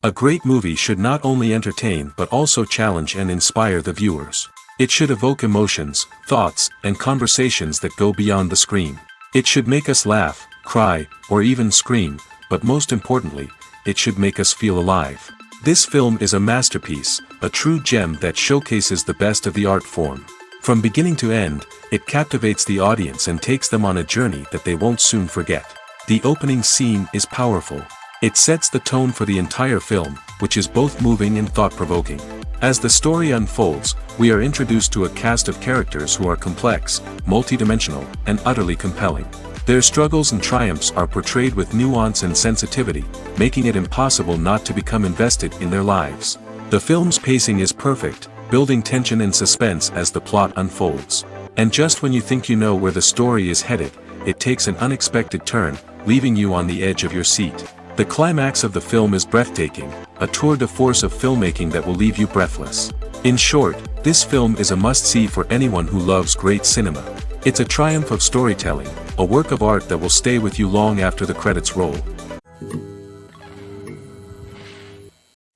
A great movie should not only entertain but also challenge and inspire the viewers. It should evoke emotions, thoughts, and conversations that go beyond the screen. It should make us laugh, cry, or even scream, but most importantly, it should make us feel alive. This film is a masterpiece, a true gem that showcases the best of the art form. From beginning to end, it captivates the audience and takes them on a journey that they won't soon forget. The opening scene is powerful. It sets the tone for the entire film, which is both moving and thought-provoking. As the story unfolds, we are introduced to a cast of characters who are complex, multidimensional, and utterly compelling. Their struggles and triumphs are portrayed with nuance and sensitivity, making it impossible not to become invested in their lives. The film's pacing is perfect, building tension and suspense as the plot unfolds. And just when you think you know where the story is headed, it takes an unexpected turn, leaving you on the edge of your seat. The climax of the film is breathtaking, a tour de force of filmmaking that will leave you breathless. In short, this film is a must-see for anyone who loves great cinema. It's a triumph of storytelling, a work of art that will stay with you long after the credits roll.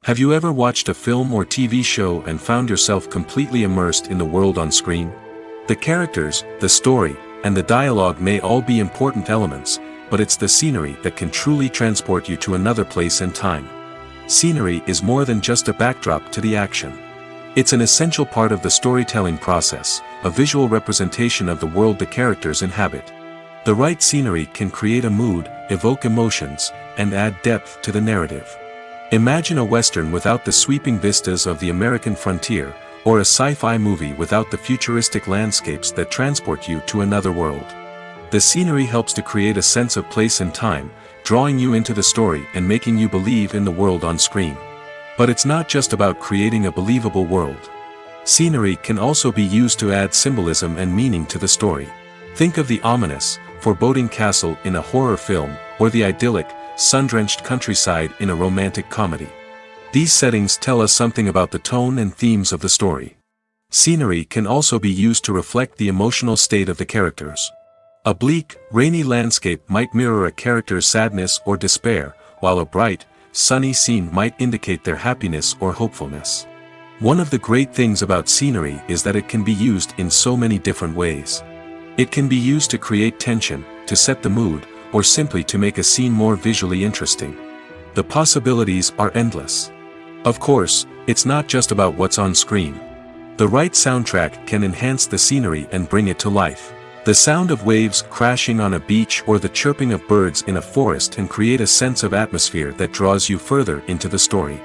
Have you ever watched a film or TV show and found yourself completely immersed in the world on screen? The characters, the story, and the dialogue may all be important elements, but it's the scenery that can truly transport you to another place and time. Scenery is more than just a backdrop to the action. It's an essential part of the storytelling process, a visual representation of the world the characters inhabit. The right scenery can create a mood, evoke emotions, and add depth to the narrative. Imagine a western without the sweeping vistas of the American frontier, or a sci-fi movie without the futuristic landscapes that transport you to another world. The scenery helps to create a sense of place and time, drawing you into the story and making you believe in the world on screen. But it's not just about creating a believable world. Scenery can also be used to add symbolism and meaning to the story. Think of the ominous, foreboding castle in a horror film, or the idyllic, sun-drenched countryside in a romantic comedy. These settings tell us something about the tone and themes of the story. Scenery can also be used to reflect the emotional state of the characters. A bleak, rainy landscape might mirror a character's sadness or despair, while a bright, sunny scene might indicate their happiness or hopefulness. One of the great things about scenery is that it can be used in so many different ways. It can be used to create tension, to set the mood, or simply to make a scene more visually interesting. The possibilities are endless. Of course, it's not just about what's on screen. The right soundtrack can enhance the scenery and bring it to life. The sound of waves crashing on a beach or the chirping of birds in a forest can create a sense of atmosphere that draws you further into the story.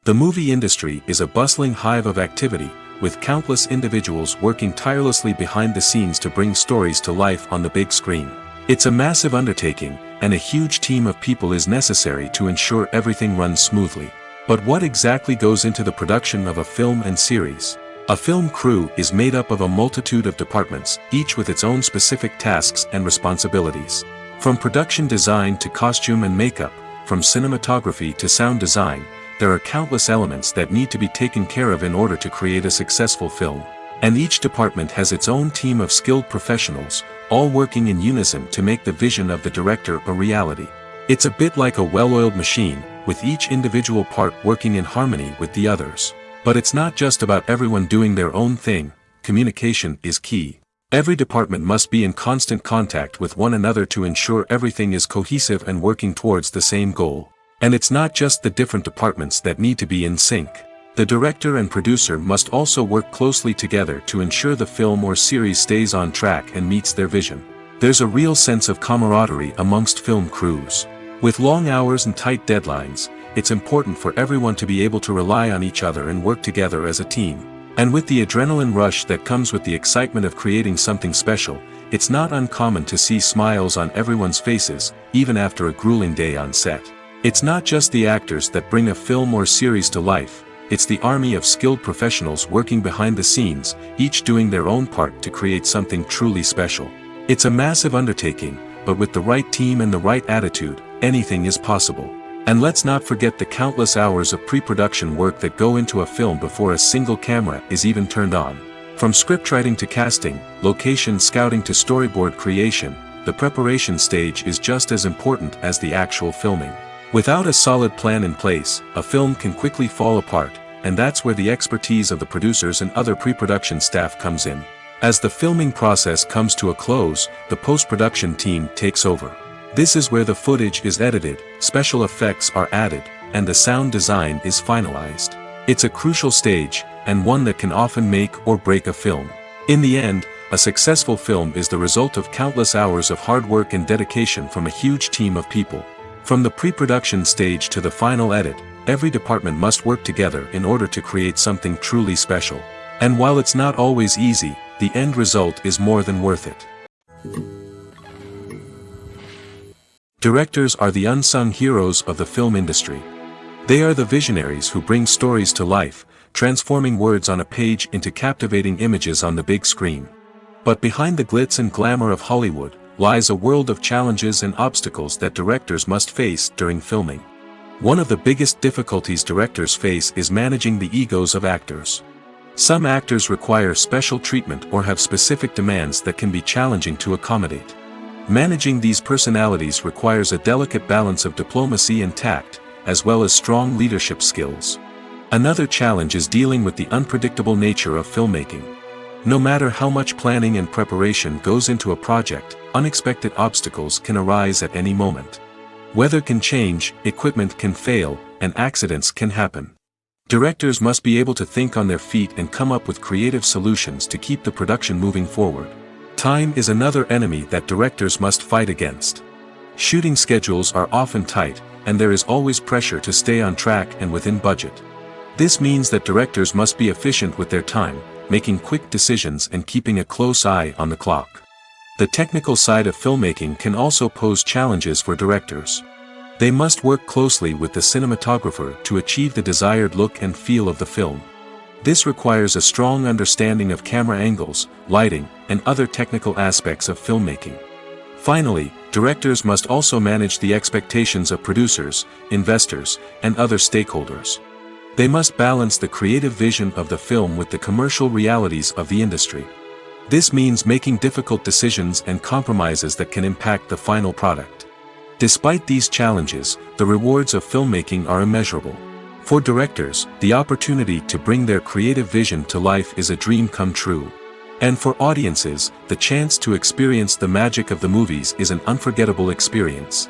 The movie industry is a bustling hive of activity, with countless individuals working tirelessly behind the scenes to bring stories to life on the big screen. It's a massive undertaking, and a huge team of people is necessary to ensure everything runs smoothly. But what exactly goes into the production of a film and series? A film crew is made up of a multitude of departments, each with its own specific tasks and responsibilities. From production design to costume and makeup, from cinematography to sound design, there are countless elements that need to be taken care of in order to create a successful film. And each department has its own team of skilled professionals, all working in unison to make the vision of the director a reality. It's a bit like a well-oiled machine, with each individual part working in harmony with the others. But it's not just about everyone doing their own thing. Communication is key. Every department must be in constant contact with one another to ensure everything is cohesive and working towards the same goal. And it's not just the different departments that need to be in sync. The director and producer must also work closely together to ensure the film or series stays on track and meets their vision. There's a real sense of camaraderie amongst film crews. With long hours and tight deadlines, it's important for everyone to be able to rely on each other and work together as a team. And with the adrenaline rush that comes with the excitement of creating something special, it's not uncommon to see smiles on everyone's faces, even after a grueling day on set. It's not just the actors that bring a film or series to life, it's the army of skilled professionals working behind the scenes, each doing their own part to create something truly special. It's a massive undertaking, but with the right team and the right attitude, anything is possible. And let's not forget the countless hours of pre-production work that go into a film before a single camera is even turned on. From scriptwriting to casting, location scouting to storyboard creation, the preparation stage is just as important as the actual filming. Without a solid plan in place, a film can quickly fall apart, and that's where the expertise of the producers and other pre-production staff comes in. As the filming process comes to a close, the post-production team takes over. This is where the footage is edited, special effects are added, and the sound design is finalized. It's a crucial stage, and one that can often make or break a film. In the end, a successful film is the result of countless hours of hard work and dedication from a huge team of people. From the pre-production stage to the final edit, every department must work together in order to create something truly special. And while it's not always easy, the end result is more than worth it. Directors are the unsung heroes of the film industry. They are the visionaries who bring stories to life, transforming words on a page into captivating images on the big screen. But behind the glitz and glamour of Hollywood, lies a world of challenges and obstacles that directors must face during filming. One of the biggest difficulties directors face is managing the egos of actors. Some actors require special treatment or have specific demands that can be challenging to accommodate. Managing these personalities requires a delicate balance of diplomacy and tact, as well as strong leadership skills. Another challenge is dealing with the unpredictable nature of filmmaking. No matter how much planning and preparation goes into a project, unexpected obstacles can arise at any moment. Weather can change, equipment can fail, and accidents can happen. Directors must be able to think on their feet and come up with creative solutions to keep the production moving forward. Time is another enemy that directors must fight against. Shooting schedules are often tight, and there is always pressure to stay on track and within budget. This means that directors must be efficient with their time, making quick decisions and keeping a close eye on the clock. The technical side of filmmaking can also pose challenges for directors. They must work closely with the cinematographer to achieve the desired look and feel of the film. This requires a strong understanding of camera angles, lighting, and other technical aspects of filmmaking. Finally, directors must also manage the expectations of producers, investors, and other stakeholders. They must balance the creative vision of the film with the commercial realities of the industry. This means making difficult decisions and compromises that can impact the final product. Despite these challenges, the rewards of filmmaking are immeasurable. For directors, the opportunity to bring their creative vision to life is a dream come true. And for audiences, the chance to experience the magic of the movies is an unforgettable experience.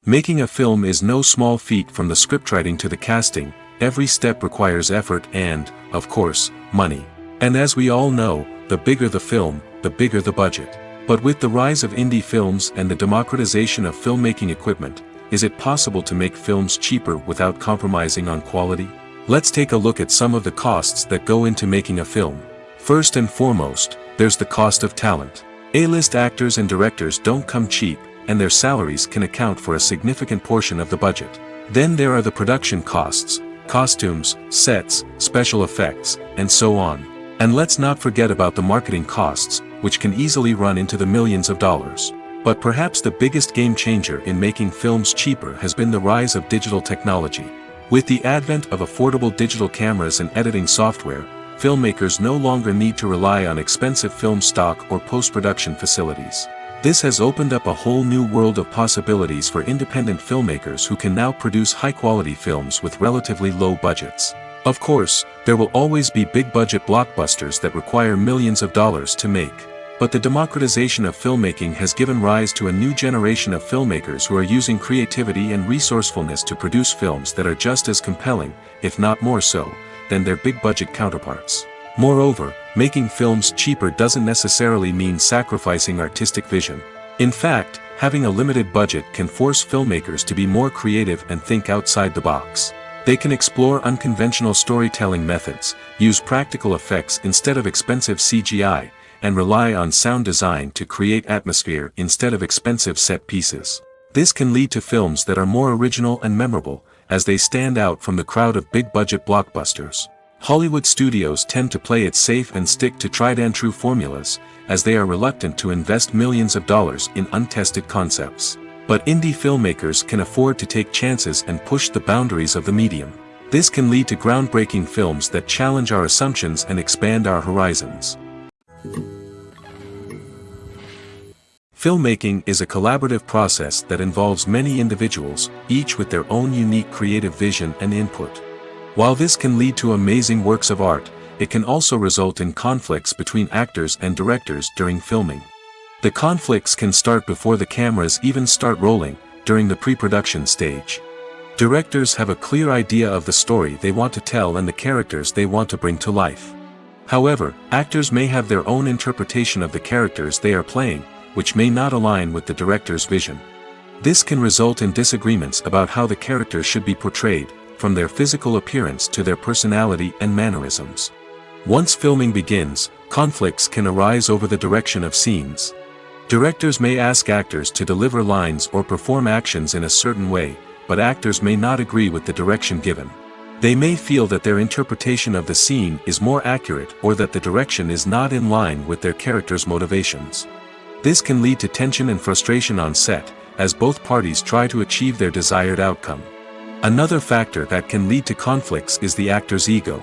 Making a film is no small feat. From the scriptwriting to the casting, every step requires effort and, of course, money. And as we all know, the bigger the film, the bigger the budget. But with the rise of indie films and the democratization of filmmaking equipment, is it possible to make films cheaper without compromising on quality? Let's take a look at some of the costs that go into making a film. First and foremost, there's the cost of talent. A-list actors and directors don't come cheap, and their salaries can account for a significant portion of the budget. Then there are the production costs, costumes, sets, special effects, and so on. And let's not forget about the marketing costs, which can easily run into the millions of dollars. But perhaps the biggest game changer in making films cheaper has been the rise of digital technology. With the advent of affordable digital cameras and editing software, filmmakers no longer need to rely on expensive film stock or post-production facilities. This has opened up a whole new world of possibilities for independent filmmakers who can now produce high-quality films with relatively low budgets. Of course, there will always be big-budget blockbusters that require millions of dollars to make. But the democratization of filmmaking has given rise to a new generation of filmmakers who are using creativity and resourcefulness to produce films that are just as compelling, if not more so, than their big-budget counterparts. Moreover, making films cheaper doesn't necessarily mean sacrificing artistic vision. In fact, having a limited budget can force filmmakers to be more creative and think outside the box. They can explore unconventional storytelling methods, use practical effects instead of expensive CGI, and rely on sound design to create atmosphere instead of expensive set pieces. This can lead to films that are more original and memorable, as they stand out from the crowd of big-budget blockbusters. Hollywood studios tend to play it safe and stick to tried-and-true formulas, as they are reluctant to invest millions of dollars in untested concepts. But indie filmmakers can afford to take chances and push the boundaries of the medium. This can lead to groundbreaking films that challenge our assumptions and expand our horizons. Filmmaking is a collaborative process that involves many individuals, each with their own unique creative vision and input. While this can lead to amazing works of art, it can also result in conflicts between actors and directors during filming. The conflicts can start before the cameras even start rolling, during the pre-production stage. Directors have a clear idea of the story they want to tell and the characters they want to bring to life. However, actors may have their own interpretation of the characters they are playing, which may not align with the director's vision. This can result in disagreements about how the characters should be portrayed, from their physical appearance to their personality and mannerisms. Once filming begins, conflicts can arise over the direction of scenes. Directors may ask actors to deliver lines or perform actions in a certain way, but actors may not agree with the direction given. They may feel that their interpretation of the scene is more accurate or that the direction is not in line with their character's motivations. This can lead to tension and frustration on set, as both parties try to achieve their desired outcome. Another factor that can lead to conflicts is the actor's ego.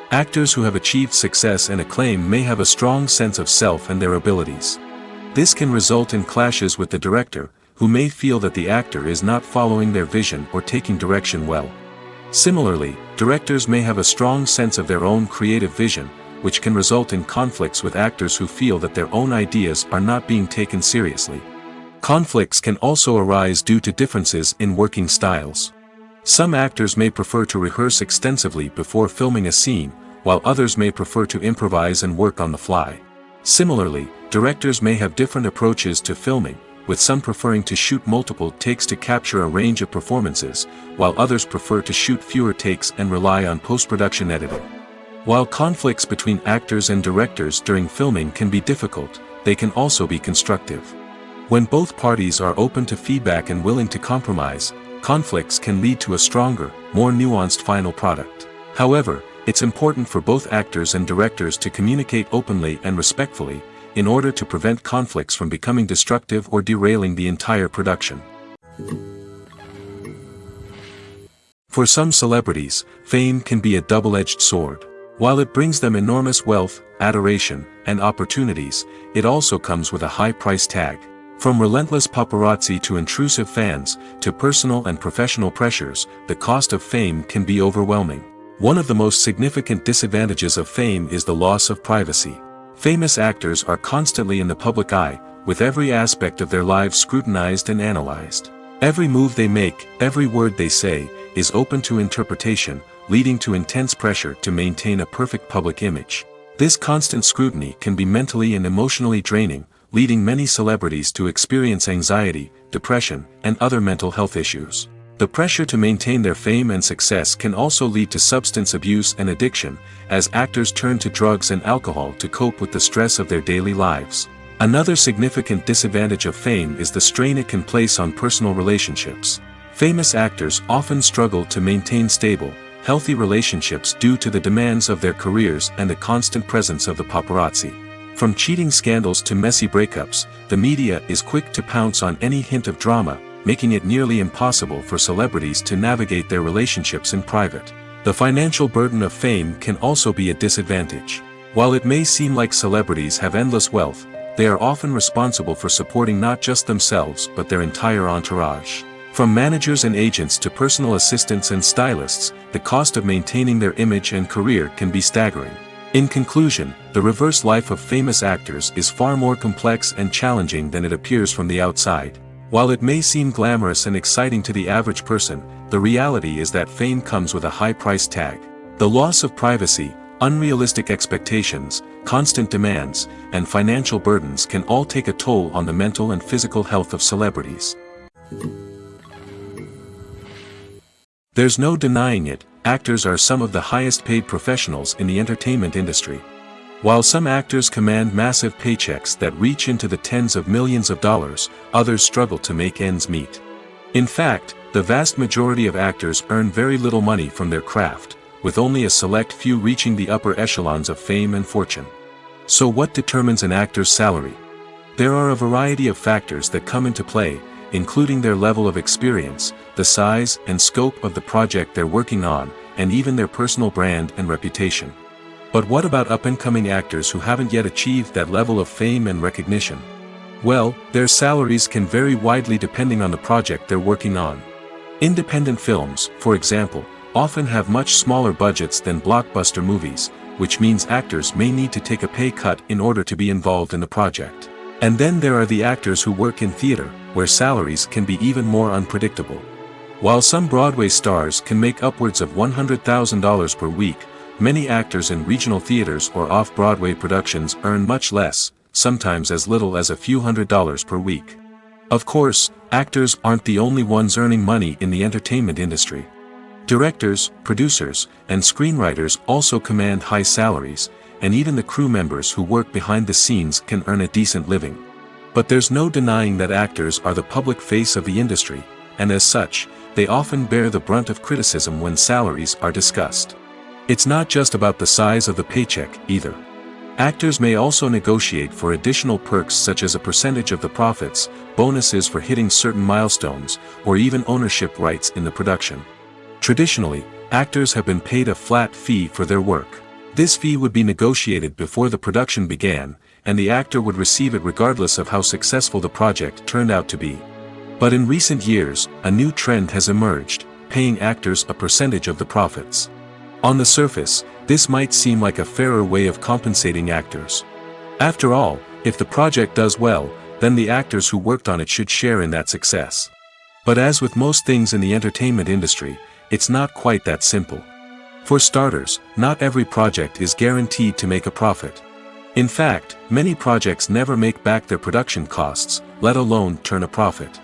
Actors who have achieved success and acclaim may have a strong sense of self and their abilities. This can result in clashes with the director, who may feel that the actor is not following their vision or taking direction well. Similarly, directors may have a strong sense of their own creative vision, which can result in conflicts with actors who feel that their own ideas are not being taken seriously. Conflicts can also arise due to differences in working styles. Some actors may prefer to rehearse extensively before filming a scene, while others may prefer to improvise and work on the fly. Similarly, directors may have different approaches to filming, with some preferring to shoot multiple takes to capture a range of performances, while others prefer to shoot fewer takes and rely on post-production editing. While conflicts between actors and directors during filming can be difficult, they can also be constructive. When both parties are open to feedback and willing to compromise, conflicts can lead to a stronger, more nuanced final product. However, it's important for both actors and directors to communicate openly and respectfully, in order to prevent conflicts from becoming destructive or derailing the entire production. For some celebrities, fame can be a double-edged sword. While it brings them enormous wealth, adoration, and opportunities, it also comes with a high price tag. From relentless paparazzi to intrusive fans, to personal and professional pressures, the cost of fame can be overwhelming. One of the most significant disadvantages of fame is the loss of privacy. Famous actors are constantly in the public eye, with every aspect of their lives scrutinized and analyzed. Every move they make, every word they say, is open to interpretation, leading to intense pressure to maintain a perfect public image. This constant scrutiny can be mentally and emotionally draining, leading many celebrities to experience anxiety, depression, and other mental health issues. The pressure to maintain their fame and success can also lead to substance abuse and addiction, as actors turn to drugs and alcohol to cope with the stress of their daily lives. Another significant disadvantage of fame is the strain it can place on personal relationships. Famous actors often struggle to maintain stable, healthy relationships due to the demands of their careers and the constant presence of the paparazzi. From cheating scandals to messy breakups, the media is quick to pounce on any hint of drama, making it nearly impossible for celebrities to navigate their relationships in private. The financial burden of fame can also be a disadvantage. While it may seem like celebrities have endless wealth, they are often responsible for supporting not just themselves but their entire entourage. From managers and agents to personal assistants and stylists, the cost of maintaining their image and career can be staggering. In conclusion, the reverse life of famous actors is far more complex and challenging than it appears from the outside. While it may seem glamorous and exciting to the average person, the reality is that fame comes with a high price tag. The loss of privacy, unrealistic expectations, constant demands, and financial burdens can all take a toll on the mental and physical health of celebrities. There's no denying it, actors are some of the highest paid professionals in the entertainment industry. While some actors command massive paychecks that reach into the tens of millions of dollars, others struggle to make ends meet. In fact, the vast majority of actors earn very little money from their craft, with only a select few reaching the upper echelons of fame and fortune. So what determines an actor's salary? There are a variety of factors that come into play, including their level of experience, the size and scope of the project they're working on, and even their personal brand and reputation. But what about up-and-coming actors who haven't yet achieved that level of fame and recognition? Well, their salaries can vary widely depending on the project they're working on. Independent films, for example, often have much smaller budgets than blockbuster movies, which means actors may need to take a pay cut in order to be involved in the project. And then there are the actors who work in theater, where salaries can be even more unpredictable. While some Broadway stars can make upwards of $100,000 per week, many actors in regional theaters or off-Broadway productions earn much less, sometimes as little as a few $100s per week. Of course, actors aren't the only ones earning money in the entertainment industry. Directors, producers, and screenwriters also command high salaries, and even the crew members who work behind the scenes can earn a decent living. But there's no denying that actors are the public face of the industry, and as such, they often bear the brunt of criticism when salaries are discussed. It's not just about the size of the paycheck, either. Actors may also negotiate for additional perks such as a percentage of the profits, bonuses for hitting certain milestones, or even ownership rights in the production. Traditionally, actors have been paid a flat fee for their work. This fee would be negotiated before the production began, and the actor would receive it regardless of how successful the project turned out to be. But in recent years, a new trend has emerged, paying actors a percentage of the profits. On the surface, this might seem like a fairer way of compensating actors. After all, if the project does well, then the actors who worked on it should share in that success. But as with most things in the entertainment industry, it's not quite that simple. For starters, not every project is guaranteed to make a profit. In fact, many projects never make back their production costs, let alone turn a profit.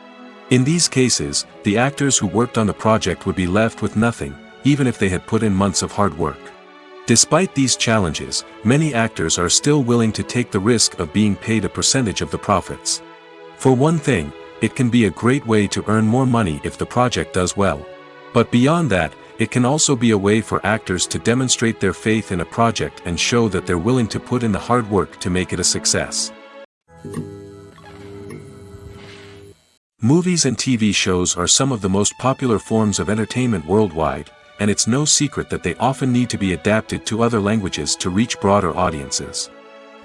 In these cases, the actors who worked on the project would be left with nothing, even if they had put in months of hard work. Despite these challenges, many actors are still willing to take the risk of being paid a percentage of the profits. For one thing, it can be a great way to earn more money if the project does well. But beyond that, it can also be a way for actors to demonstrate their faith in a project and show that they're willing to put in the hard work to make it a success. Movies and TV shows are some of the most popular forms of entertainment worldwide, and it's no secret that they often need to be adapted to other languages to reach broader audiences.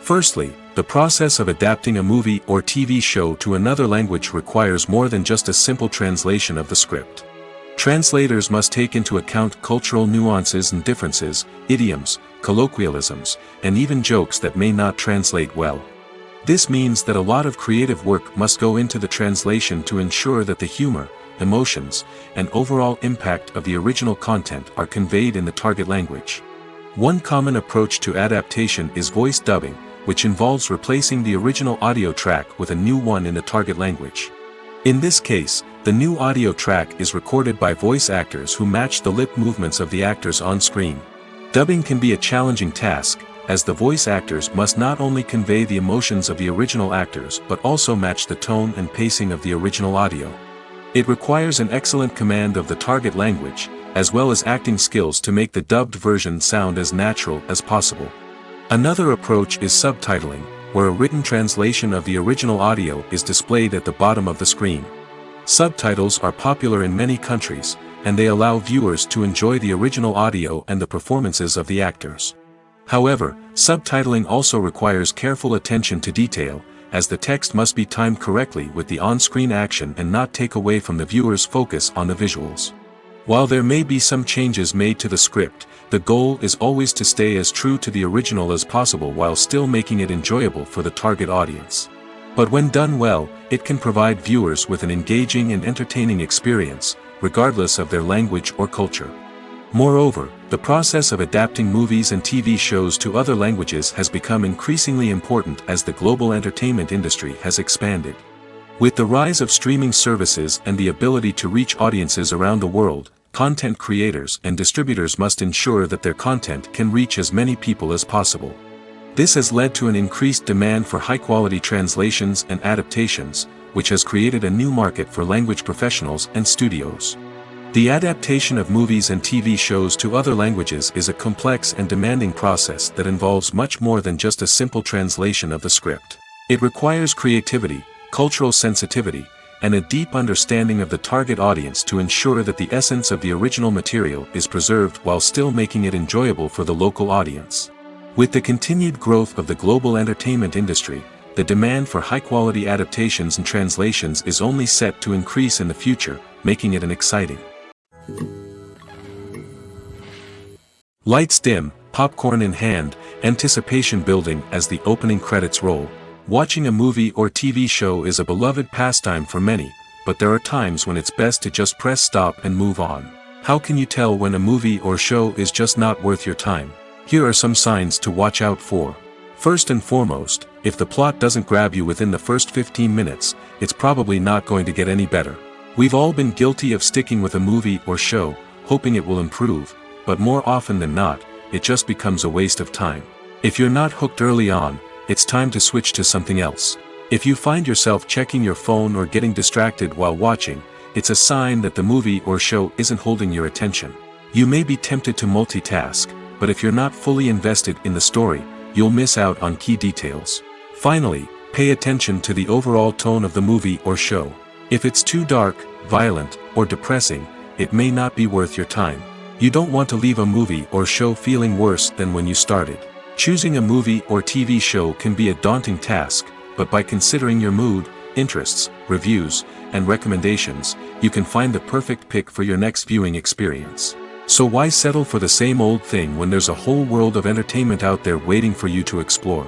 Firstly, the process of adapting a movie or TV show to another language requires more than just a simple translation of the script. Translators must take into account cultural nuances and differences, idioms, colloquialisms, and even jokes that may not translate well. This means that a lot of creative work must go into the translation to ensure that the humor, emotions, and overall impact of the original content are conveyed in the target language. One common approach to adaptation is voice dubbing, which involves replacing the original audio track with a new one in the target language. In this case, the new audio track is recorded by voice actors who match the lip movements of the actors on screen. Dubbing can be a challenging task, as the voice actors must not only convey the emotions of the original actors but also match the tone and pacing of the original audio. It requires an excellent command of the target language, as well as acting skills to make the dubbed version sound as natural as possible. Another approach is subtitling, where a written translation of the original audio is displayed at the bottom of the screen. Subtitles are popular in many countries, and they allow viewers to enjoy the original audio and the performances of the actors. However, subtitling also requires careful attention to detail, as the text must be timed correctly with the on-screen action and not take away from the viewer's focus on the visuals. While there may be some changes made to the script, the goal is always to stay as true to the original as possible while still making it enjoyable for the target audience. But when done well, it can provide viewers with an engaging and entertaining experience, regardless of their language or culture. Moreover, the process of adapting movies and TV shows to other languages has become increasingly important as the global entertainment industry has expanded. With the rise of streaming services and the ability to reach audiences around the world, content creators and distributors must ensure that their content can reach as many people as possible. This has led to an increased demand for high-quality translations and adaptations, which has created a new market for language professionals and studios. The adaptation of movies and TV shows to other languages is a complex and demanding process that involves much more than just a simple translation of the script. It requires creativity, cultural sensitivity, and a deep understanding of the target audience to ensure that the essence of the original material is preserved while still making it enjoyable for the local audience. With the continued growth of the global entertainment industry, the demand for high-quality adaptations and translations is only set to increase in the future, making it an exciting. Lights dim, popcorn in hand, anticipation building as the opening credits roll. Watching a movie or TV show is a beloved pastime for many, but there are times when it's best to just press stop and move on. How can you tell when a movie or show is just not worth your time? Here are some signs to watch out for. First and foremost, if the plot doesn't grab you within the first 15 minutes, it's probably not going to get any better. We've all been guilty of sticking with a movie or show, hoping it will improve, but more often than not, it just becomes a waste of time. If you're not hooked early on, it's time to switch to something else. If you find yourself checking your phone or getting distracted while watching, it's a sign that the movie or show isn't holding your attention. You may be tempted to multitask, but if you're not fully invested in the story, you'll miss out on key details. Finally, pay attention to the overall tone of the movie or show. If it's too dark, violent, or depressing, it may not be worth your time. You don't want to leave a movie or show feeling worse than when you started. Choosing a movie or TV show can be a daunting task, but by considering your mood, interests, reviews, and recommendations, you can find the perfect pick for your next viewing experience. So why settle for the same old thing when there's a whole world of entertainment out there waiting for you to explore?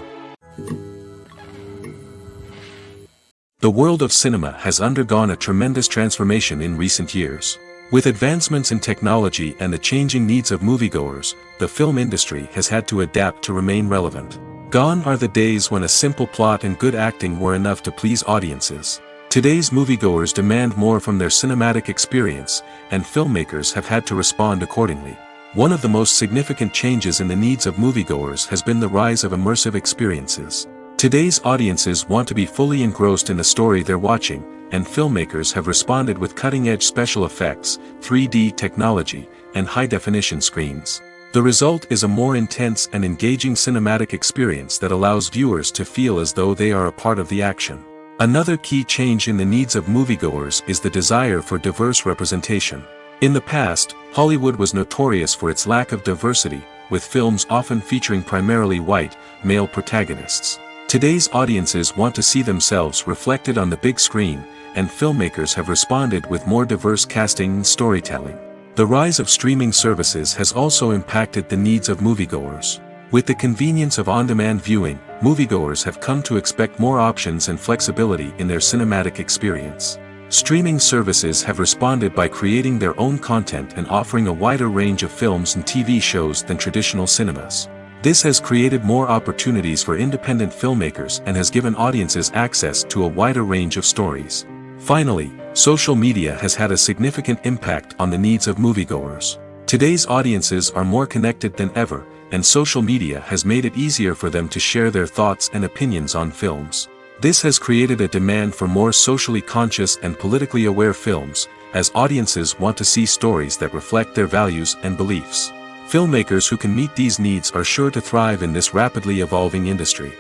The world of cinema has undergone a tremendous transformation in recent years. With advancements in technology and the changing needs of moviegoers, the film industry has had to adapt to remain relevant. Gone are the days when a simple plot and good acting were enough to please audiences. Today's moviegoers demand more from their cinematic experience, and filmmakers have had to respond accordingly. One of the most significant changes in the needs of moviegoers has been the rise of immersive experiences. Today's audiences want to be fully engrossed in the story they're watching, and filmmakers have responded with cutting-edge special effects, 3D technology, and high-definition screens. The result is a more intense and engaging cinematic experience that allows viewers to feel as though they are a part of the action. Another key change in the needs of moviegoers is the desire for diverse representation. In the past, Hollywood was notorious for its lack of diversity, with films often featuring primarily white, male protagonists. Today's audiences want to see themselves reflected on the big screen, and filmmakers have responded with more diverse casting and storytelling. The rise of streaming services has also impacted the needs of moviegoers. With the convenience of on-demand viewing, moviegoers have come to expect more options and flexibility in their cinematic experience. Streaming services have responded by creating their own content and offering a wider range of films and TV shows than traditional cinemas. This has created more opportunities for independent filmmakers and has given audiences access to a wider range of stories. Finally, social media has had a significant impact on the needs of moviegoers. Today's audiences are more connected than ever, and social media has made it easier for them to share their thoughts and opinions on films. This has created a demand for more socially conscious and politically aware films, as audiences want to see stories that reflect their values and beliefs. Filmmakers who can meet these needs are sure to thrive in this rapidly evolving industry.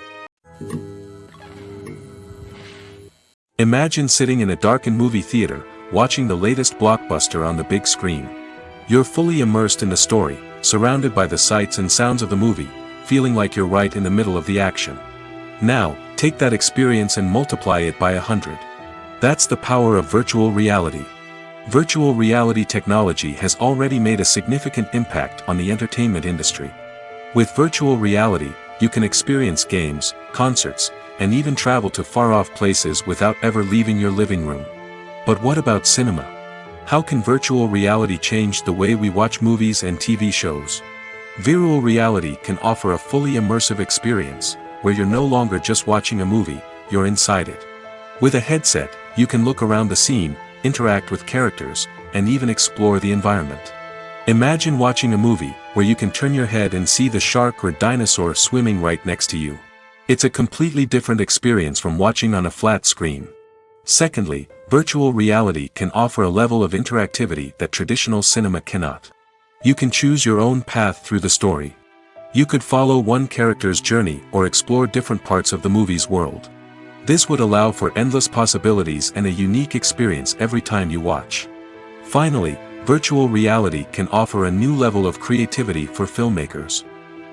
Imagine sitting in a darkened movie theater, watching the latest blockbuster on the big screen. You're fully immersed in the story, surrounded by the sights and sounds of the movie, feeling like you're right in the middle of the action. Now, take that experience and multiply it by 100. That's the power of virtual reality. Virtual reality technology has already made a significant impact on the entertainment industry. With virtual reality, you can experience games, concerts, and even travel to far-off places without ever leaving your living room. But what about cinema? How can virtual reality change the way we watch movies and TV shows? Virtual reality can offer a fully immersive experience, where you're no longer just watching a movie, you're inside it. With a headset, you can look around the scene, interact with characters, and even explore the environment. Imagine watching a movie, where you can turn your head and see the shark or dinosaur swimming right next to you. It's a completely different experience from watching on a flat screen. Secondly, virtual reality can offer a level of interactivity that traditional cinema cannot. You can choose your own path through the story. You could follow one character's journey or explore different parts of the movie's world. This would allow for endless possibilities and a unique experience every time you watch. Finally, virtual reality can offer a new level of creativity for filmmakers.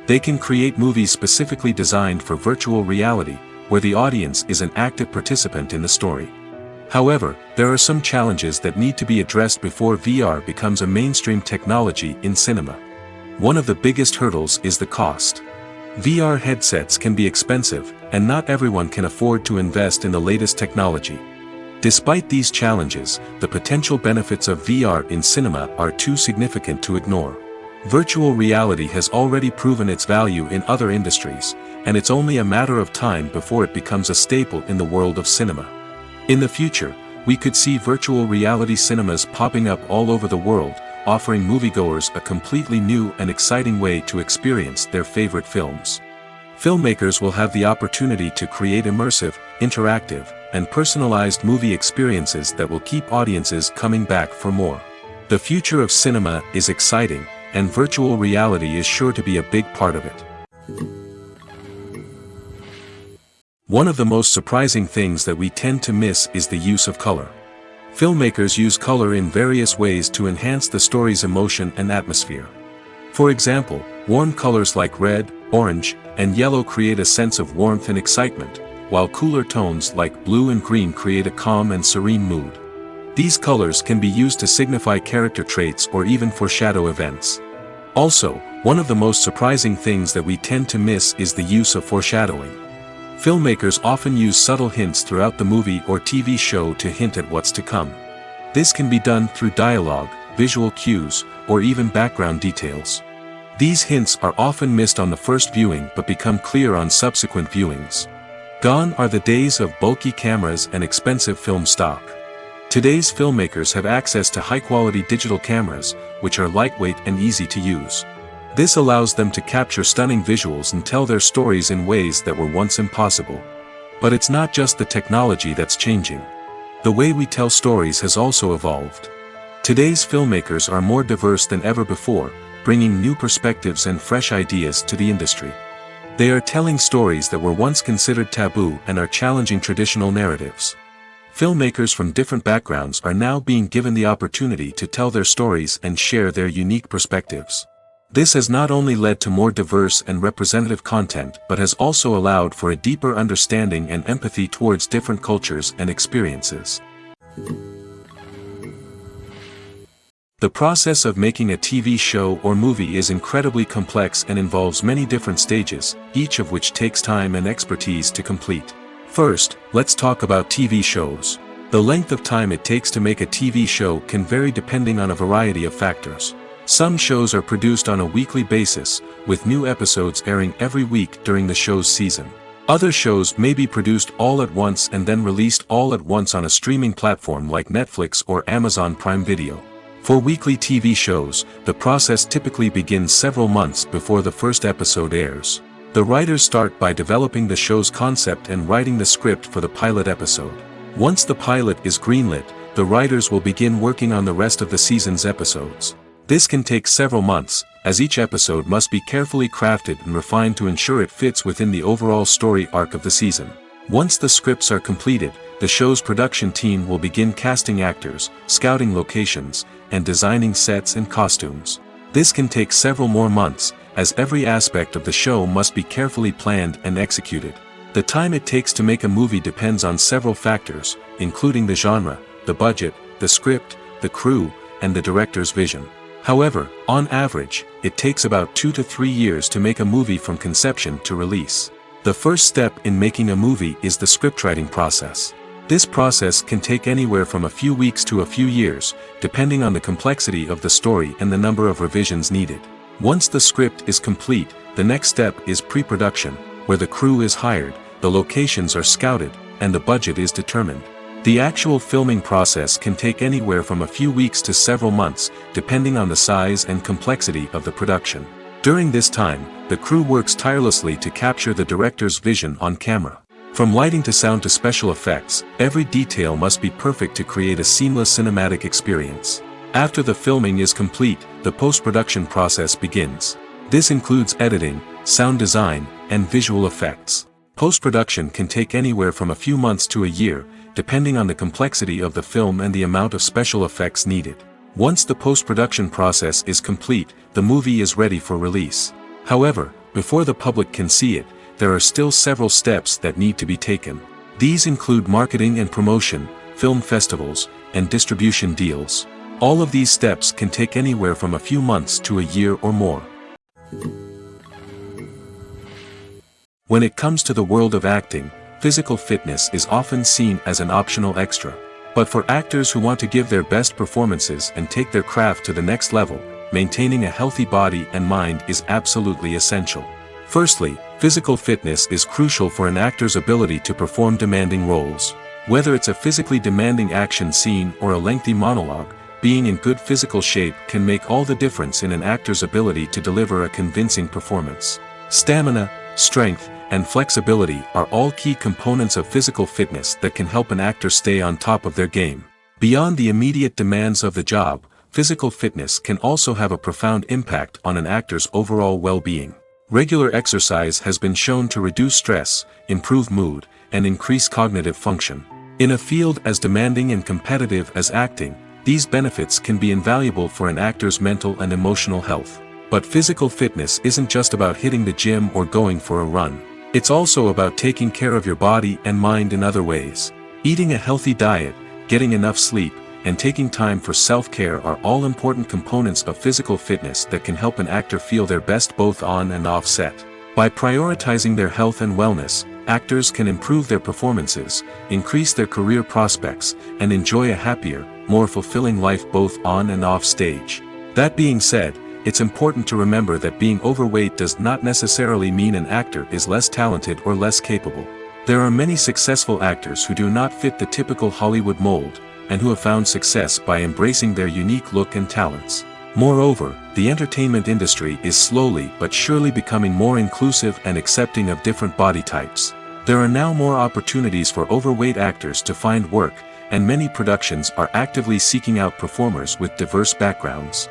They can create movies specifically designed for virtual reality, where the audience is an active participant in the story. However, there are some challenges that need to be addressed before VR becomes a mainstream technology in cinema. One of the biggest hurdles is the cost. VR headsets can be expensive, and not everyone can afford to invest in the latest technology. Despite these challenges, the potential benefits of VR in cinema are too significant to ignore. Virtual reality has already proven its value in other industries, and it's only a matter of time before it becomes a staple in the world of cinema. In the future, we could see virtual reality cinemas popping up all over the world, offering moviegoers a completely new and exciting way to experience their favorite films. Filmmakers will have the opportunity to create immersive, interactive, and personalized movie experiences that will keep audiences coming back for more. The future of cinema is exciting, and virtual reality is sure to be a big part of it. One of the most surprising things that we tend to miss is the use of color. Filmmakers use color in various ways to enhance the story's emotion and atmosphere. For example, warm colors like red, orange, and yellow create a sense of warmth and excitement, while cooler tones like blue and green create a calm and serene mood. These colors can be used to signify character traits or even foreshadow events. Also, one of the most surprising things that we tend to miss is the use of foreshadowing. Filmmakers often use subtle hints throughout the movie or TV show to hint at what's to come. This can be done through dialogue, visual cues, or even background details. These hints are often missed on the first viewing but become clear on subsequent viewings. Gone are the days of bulky cameras and expensive film stock. Today's filmmakers have access to high-quality digital cameras, which are lightweight and easy to use. This allows them to capture stunning visuals and tell their stories in ways that were once impossible. But it's not just the technology that's changing. The way we tell stories has also evolved. Today's filmmakers are more diverse than ever before, bringing new perspectives and fresh ideas to the industry. They are telling stories that were once considered taboo and are challenging traditional narratives. Filmmakers from different backgrounds are now being given the opportunity to tell their stories and share their unique perspectives. This has not only led to more diverse and representative content but has also allowed for a deeper understanding and empathy towards different cultures and experiences. The process of making a TV show or movie is incredibly complex and involves many different stages, each of which takes time and expertise to complete. First, let's talk about TV shows. The length of time it takes to make a TV show can vary depending on a variety of factors. Some shows are produced on a weekly basis, with new episodes airing every week during the show's season. Other shows may be produced all at once and then released all at once on a streaming platform like Netflix or Amazon Prime Video. For weekly TV shows, the process typically begins several months before the first episode airs. The writers start by developing the show's concept and writing the script for the pilot episode. Once the pilot is greenlit, the writers will begin working on the rest of the season's episodes. This can take several months, as each episode must be carefully crafted and refined to ensure it fits within the overall story arc of the season. Once the scripts are completed, the show's production team will begin casting actors, scouting locations, and designing sets and costumes. This can take several more months, as every aspect of the show must be carefully planned and executed. The time it takes to make a movie depends on several factors, including the genre, the budget, the script, the crew, and the director's vision. However, on average, it takes about 2 to 3 years to make a movie from conception to release. The first step in making a movie is the scriptwriting process. This process can take anywhere from a few weeks to a few years, depending on the complexity of the story and the number of revisions needed. Once the script is complete, the next step is pre-production, where the crew is hired, the locations are scouted, and the budget is determined. The actual filming process can take anywhere from a few weeks to several months, depending on the size and complexity of the production. During this time, the crew works tirelessly to capture the director's vision on camera. From lighting to sound to special effects, every detail must be perfect to create a seamless cinematic experience. After the filming is complete, the post-production process begins. This includes editing, sound design, and visual effects. Post-production can take anywhere from a few months to a year, depending on the complexity of the film and the amount of special effects needed. Once the post-production process is complete, the movie is ready for release. However, before the public can see it, there are still several steps that need to be taken. These include marketing and promotion, film festivals, and distribution deals. All of these steps can take anywhere from a few months to a year or more. When it comes to the world of acting, physical fitness is often seen as an optional extra. But for actors who want to give their best performances and take their craft to the next level, maintaining a healthy body and mind is absolutely essential. Firstly, physical fitness is crucial for an actor's ability to perform demanding roles. Whether it's a physically demanding action scene or a lengthy monologue, being in good physical shape can make all the difference in an actor's ability to deliver a convincing performance. Stamina, strength, and flexibility are all key components of physical fitness that can help an actor stay on top of their game. Beyond the immediate demands of the job, physical fitness can also have a profound impact on an actor's overall well-being. Regular exercise has been shown to reduce stress, improve mood, and increase cognitive function. In a field as demanding and competitive as acting, these benefits can be invaluable for an actor's mental and emotional health. But physical fitness isn't just about hitting the gym or going for a run. It's also about taking care of your body and mind in other ways. Eating a healthy diet, getting enough sleep, and taking time for self-care are all important components of physical fitness that can help an actor feel their best both on and off set. By prioritizing their health and wellness, actors can improve their performances, increase their career prospects, and enjoy a happier, more fulfilling life both on and off stage. That being said, it's important to remember that being overweight does not necessarily mean an actor is less talented or less capable. There are many successful actors who do not fit the typical Hollywood mold, and who have found success by embracing their unique look and talents. Moreover, the entertainment industry is slowly but surely becoming more inclusive and accepting of different body types. There are now more opportunities for overweight actors to find work, and many productions are actively seeking out performers with diverse backgrounds.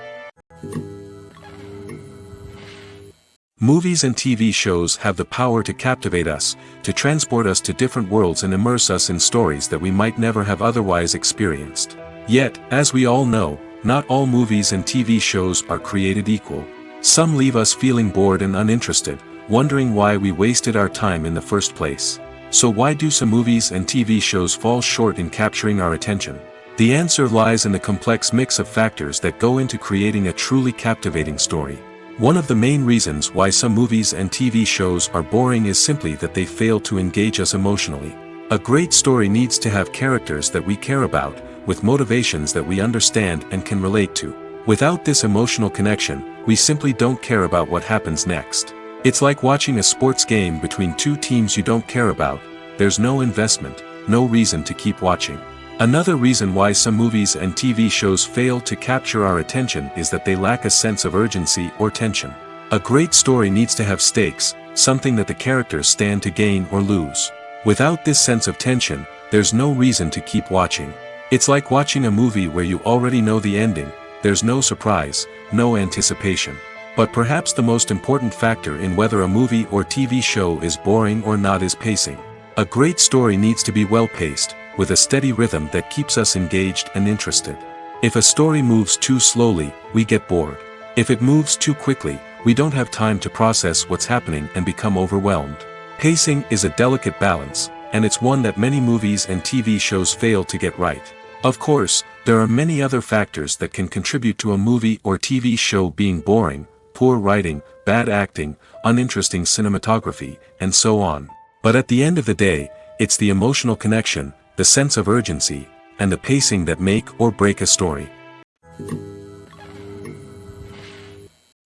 Movies and TV shows have the power to captivate us, to transport us to different worlds and immerse us in stories that we might never have otherwise experienced. Yet, as we all know, not all movies and TV shows are created equal. Some leave us feeling bored and uninterested, wondering why we wasted our time in the first place. So why do some movies and TV shows fall short in capturing our attention? The answer lies in the complex mix of factors that go into creating a truly captivating story. One of the main reasons why some movies and TV shows are boring is simply that they fail to engage us emotionally. A great story needs to have characters that we care about, with motivations that we understand and can relate to. Without this emotional connection, we simply don't care about what happens next. It's like watching a sports game between two teams you don't care about. There's no investment, no reason to keep watching. Another reason why some movies and TV shows fail to capture our attention is that they lack a sense of urgency or tension. A great story needs to have stakes, something that the characters stand to gain or lose. Without this sense of tension, there's no reason to keep watching. It's like watching a movie where you already know the ending. There's no surprise, no anticipation. But perhaps the most important factor in whether a movie or TV show is boring or not is pacing. A great story needs to be well-paced, with a steady rhythm that keeps us engaged and interested. If a story moves too slowly, we get bored. If it moves too quickly, we don't have time to process what's happening and become overwhelmed. Pacing is a delicate balance, and it's one that many movies and TV shows fail to get right. Of course, there are many other factors that can contribute to a movie or TV show being boring: poor writing, bad acting, uninteresting cinematography, and so on. But at the end of the day, it's the emotional connection, the sense of urgency, and the pacing that make or break a story.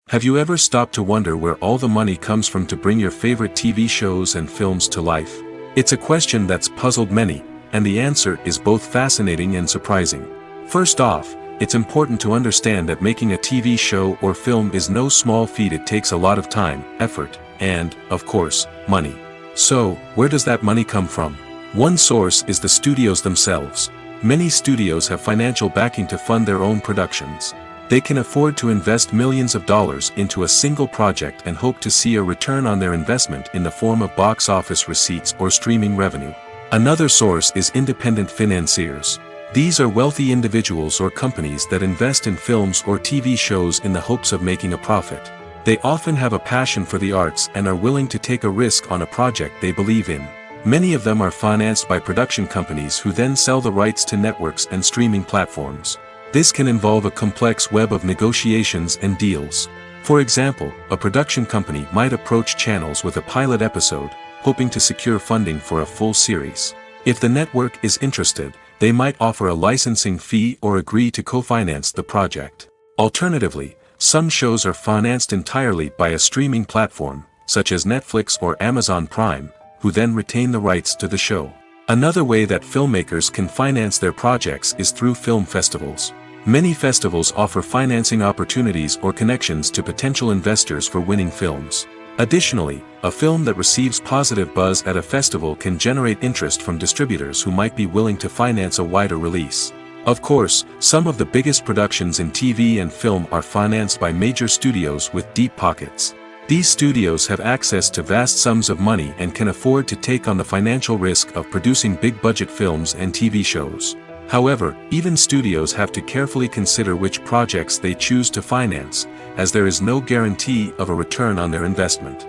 Have you ever stopped to wonder where all the money comes from to bring your favorite TV shows and films to life? It's a question that's puzzled many, and the answer is both fascinating and surprising. First off, it's important to understand that making a TV show or film is no small feat. It takes a lot of time, effort, and, of course, money. So, where does that money come from? One source is the studios themselves. Many studios have financial backing to fund their own productions. They can afford to invest millions of dollars into a single project and hope to see a return on their investment in the form of box office receipts or streaming revenue. Another source is independent financiers. These are wealthy individuals or companies that invest in films or TV shows in the hopes of making a profit. They often have a passion for the arts and are willing to take a risk on a project they believe in. Many of them are financed by production companies who then sell the rights to networks and streaming platforms. This can involve a complex web of negotiations and deals. For example, a production company might approach channels with a pilot episode, hoping to secure funding for a full series. If the network is interested, they might offer a licensing fee or agree to co-finance the project. Alternatively, some shows are financed entirely by a streaming platform, such as Netflix or Amazon Prime, who then retain the rights to the show. Another way that filmmakers can finance their projects is through film festivals. Many festivals offer financing opportunities or connections to potential investors for winning films. Additionally, a film that receives positive buzz at a festival can generate interest from distributors who might be willing to finance a wider release. Of course, some of the biggest productions in TV and film are financed by major studios with deep pockets. These studios have access to vast sums of money and can afford to take on the financial risk of producing big-budget films and TV shows. However, even studios have to carefully consider which projects they choose to finance, as there is no guarantee of a return on their investment.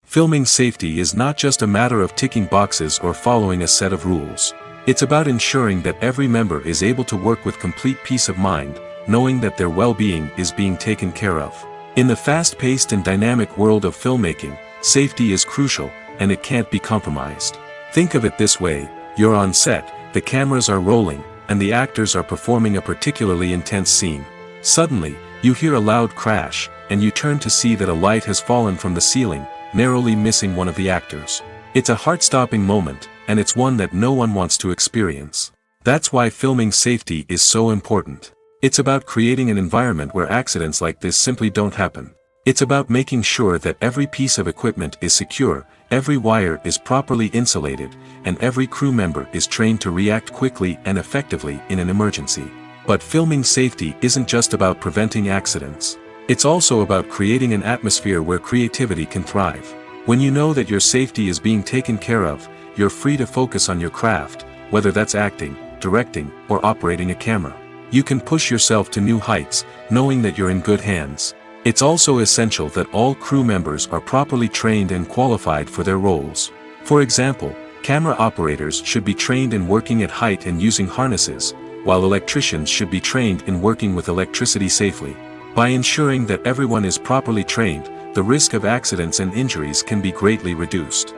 Filming safety is not just a matter of ticking boxes or following a set of rules. It's about ensuring that every member is able to work with complete peace of mind, knowing that their well-being is being taken care of. In the fast-paced and dynamic world of filmmaking, safety is crucial, and it can't be compromised. Think of it this way: you're on set, the cameras are rolling, and the actors are performing a particularly intense scene. Suddenly, you hear a loud crash, and you turn to see that a light has fallen from the ceiling, narrowly missing one of the actors. It's a heart-stopping moment, and it's one that no one wants to experience. That's why filming safety is so important. It's about creating an environment where accidents like this simply don't happen. It's about making sure that every piece of equipment is secure, every wire is properly insulated, and every crew member is trained to react quickly and effectively in an emergency. But filming safety isn't just about preventing accidents. It's also about creating an atmosphere where creativity can thrive. When you know that your safety is being taken care of, you're free to focus on your craft, whether that's acting, directing, or operating a camera. You can push yourself to new heights, knowing that you're in good hands. It's also essential that all crew members are properly trained and qualified for their roles. For example, camera operators should be trained in working at height and using harnesses, while electricians should be trained in working with electricity safely. By ensuring that everyone is properly trained, the risk of accidents and injuries can be greatly reduced.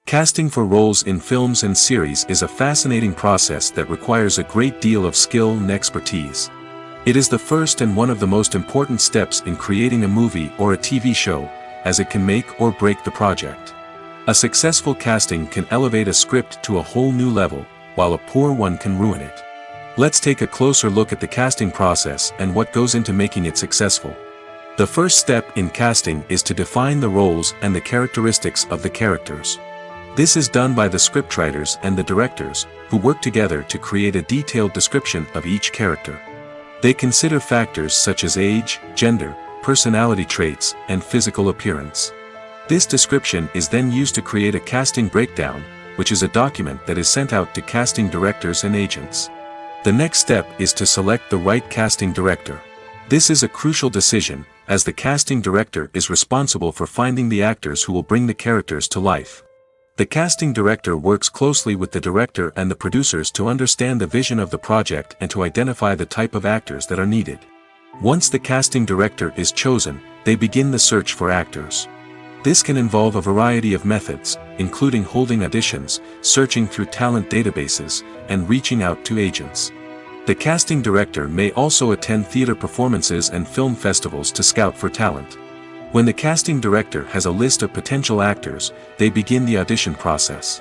Casting for roles in films and series is a fascinating process that requires a great deal of skill and expertise. It is the first and one of the most important steps in creating a movie or a TV show, as it can make or break the project. A successful casting can elevate a script to a whole new level, while a poor one can ruin it. Let's take a closer look at the casting process and what goes into making it successful. The first step in casting is to define the roles and the characteristics of the characters. This is done by the scriptwriters and the directors, who work together to create a detailed description of each character. They consider factors such as age, gender, personality traits, and physical appearance. This description is then used to create a casting breakdown, which is a document that is sent out to casting directors and agents. The next step is to select the right casting director. This is a crucial decision, as the casting director is responsible for finding the actors who will bring the characters to life. The casting director works closely with the director and the producers to understand the vision of the project and to identify the type of actors that are needed. Once the casting director is chosen, they begin the search for actors. This can involve a variety of methods, including holding auditions, searching through talent databases, and reaching out to agents. The casting director may also attend theater performances and film festivals to scout for talent. When the casting director has a list of potential actors, they begin the audition process.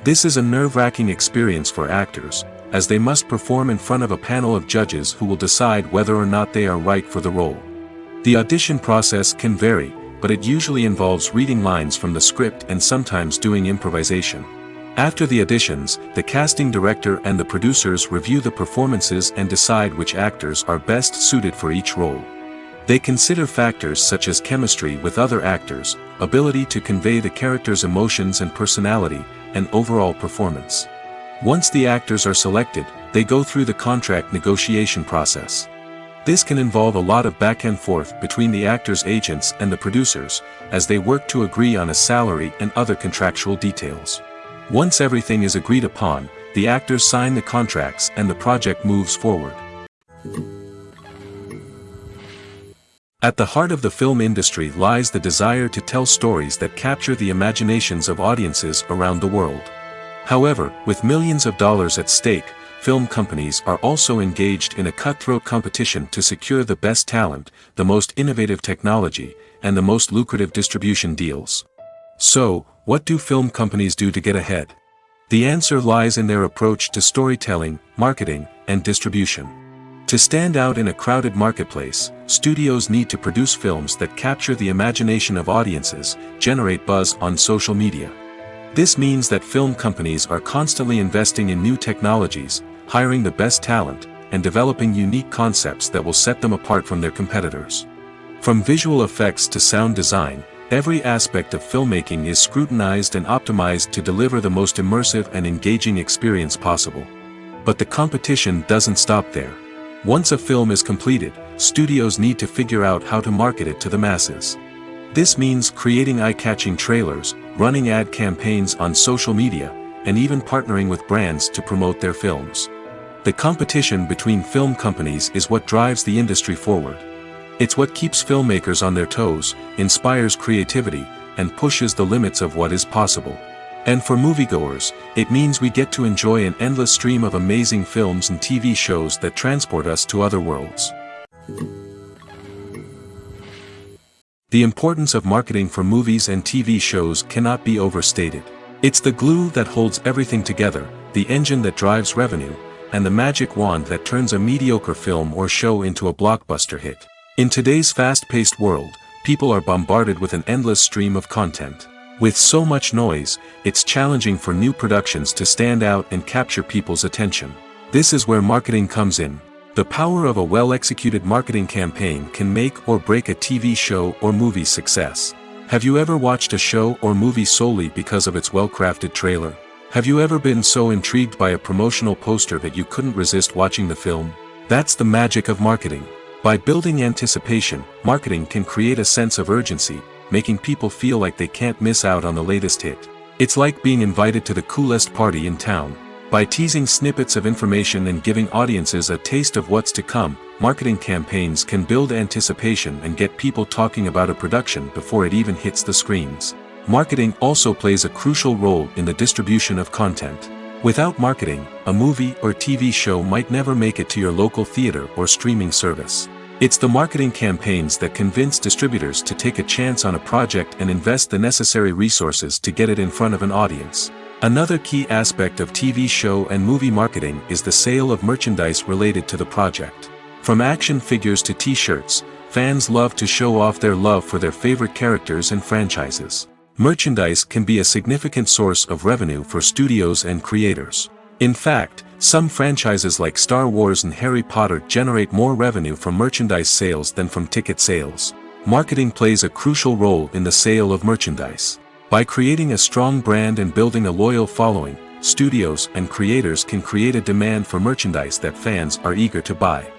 This is a nerve-wracking experience for actors, as they must perform in front of a panel of judges who will decide whether or not they are right for the role. The audition process can vary, but it usually involves reading lines from the script and sometimes doing improvisation. After the auditions, the casting director and the producers review the performances and decide which actors are best suited for each role. They consider factors such as chemistry with other actors, ability to convey the character's emotions and personality, and overall performance. Once the actors are selected, they go through the contract negotiation process. This can involve a lot of back and forth between the actors' agents and the producers, as they work to agree on a salary and other contractual details. Once everything is agreed upon, the actors sign the contracts and the project moves forward. At the heart of the film industry lies the desire to tell stories that capture the imaginations of audiences around the world. However, with millions of dollars at stake, film companies are also engaged in a cutthroat competition to secure the best talent, the most innovative technology, and the most lucrative distribution deals. So, what do film companies do to get ahead? The answer lies in their approach to storytelling, marketing, and distribution. To stand out in a crowded marketplace, studios need to produce films that capture the imagination of audiences, generate buzz on social media. This means that film companies are constantly investing in new technologies, hiring the best talent, and developing unique concepts that will set them apart from their competitors. From visual effects to sound design, every aspect of filmmaking is scrutinized and optimized to deliver the most immersive and engaging experience possible. But the competition doesn't stop there. Once a film is completed, studios need to figure out how to market it to the masses. This means creating eye-catching trailers, running ad campaigns on social media, and even partnering with brands to promote their films. The competition between film companies is what drives the industry forward. It's what keeps filmmakers on their toes, inspires creativity, and pushes the limits of what is possible. And for moviegoers, it means we get to enjoy an endless stream of amazing films and TV shows that transport us to other worlds. The importance of marketing for movies and TV shows cannot be overstated. It's the glue that holds everything together, the engine that drives revenue, and the magic wand that turns a mediocre film or show into a blockbuster hit. In today's fast-paced world, people are bombarded with an endless stream of content. With so much noise, it's challenging for new productions to stand out and capture people's attention. This is where marketing comes in. The power of a well-executed marketing campaign can make or break a TV show or movie's success. Have you ever watched a show or movie solely because of its well-crafted trailer? Have you ever been so intrigued by a promotional poster that you couldn't resist watching the film? That's the magic of marketing. By building anticipation, marketing can create a sense of urgency, making people feel like they can't miss out on the latest hit. It's like being invited to the coolest party in town. By teasing snippets of information and giving audiences a taste of what's to come, marketing campaigns can build anticipation and get people talking about a production before it even hits the screens. Marketing also plays a crucial role in the distribution of content. Without marketing, a movie or TV show might never make it to your local theater or streaming service. It's the marketing campaigns that convince distributors to take a chance on a project and invest the necessary resources to get it in front of an audience. Another key aspect of TV show and movie marketing is the sale of merchandise related to the project. From action figures to t-shirts, fans love to show off their love for their favorite characters and franchises. Merchandise can be a significant source of revenue for studios and creators. In fact, some franchises like Star Wars and Harry Potter generate more revenue from merchandise sales than from ticket sales. Marketing plays a crucial role in the sale of merchandise. By creating a strong brand and building a loyal following, studios and creators can create a demand for merchandise that fans are eager to buy.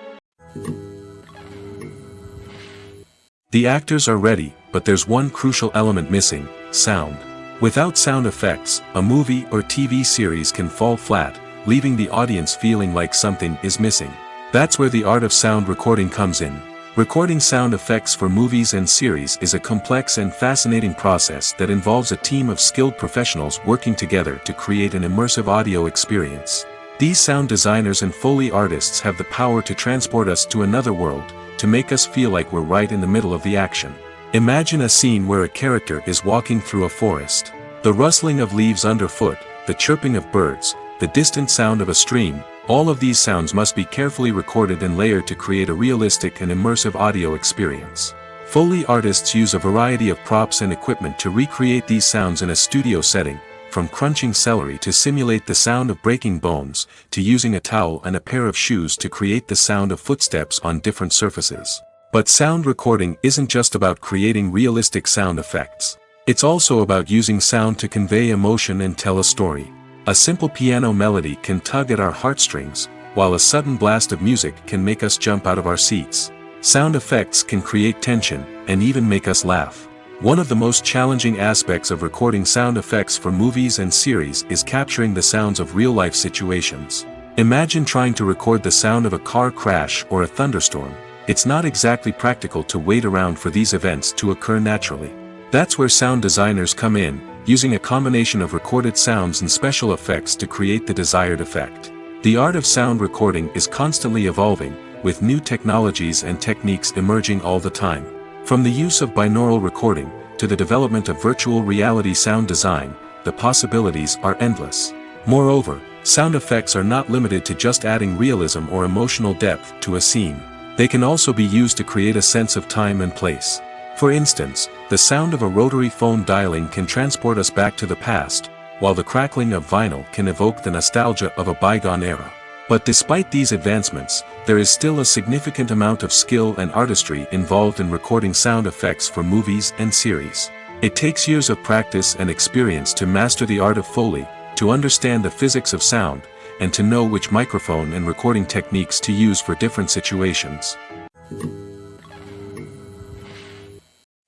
The actors are ready, but there's one crucial element missing: sound. Without sound effects, a movie or TV series can fall flat, leaving the audience feeling like something is missing. That's where the art of sound recording comes in. Recording sound effects for movies and series is a complex and fascinating process that involves a team of skilled professionals working together to create an immersive audio experience. These sound designers and Foley artists have the power to transport us to another world, to make us feel like we're right in the middle of the action. Imagine a scene where a character is walking through a forest. The rustling of leaves underfoot, the chirping of birds, the distant sound of a stream, all of these sounds must be carefully recorded and layered to create a realistic and immersive audio experience. Foley artists use a variety of props and equipment to recreate these sounds in a studio setting, from crunching celery to simulate the sound of breaking bones, to using a towel and a pair of shoes to create the sound of footsteps on different surfaces. But sound recording isn't just about creating realistic sound effects. It's also about using sound to convey emotion and tell a story. A simple piano melody can tug at our heartstrings, while a sudden blast of music can make us jump out of our seats. Sound effects can create tension, and even make us laugh. One of the most challenging aspects of recording sound effects for movies and series is capturing the sounds of real-life situations. Imagine trying to record the sound of a car crash or a thunderstorm. It's not exactly practical to wait around for these events to occur naturally. That's where sound designers come in, using a combination of recorded sounds and special effects to create the desired effect. The art of sound recording is constantly evolving, with new technologies and techniques emerging all the time. From the use of binaural recording, to the development of virtual reality sound design, the possibilities are endless. Moreover, sound effects are not limited to just adding realism or emotional depth to a scene. They can also be used to create a sense of time and place. For instance, the sound of a rotary phone dialing can transport us back to the past, while the crackling of vinyl can evoke the nostalgia of a bygone era. But despite these advancements, there is still a significant amount of skill and artistry involved in recording sound effects for movies and series. It takes years of practice and experience to master the art of Foley, to understand the physics of sound, and to know which microphone and recording techniques to use for different situations.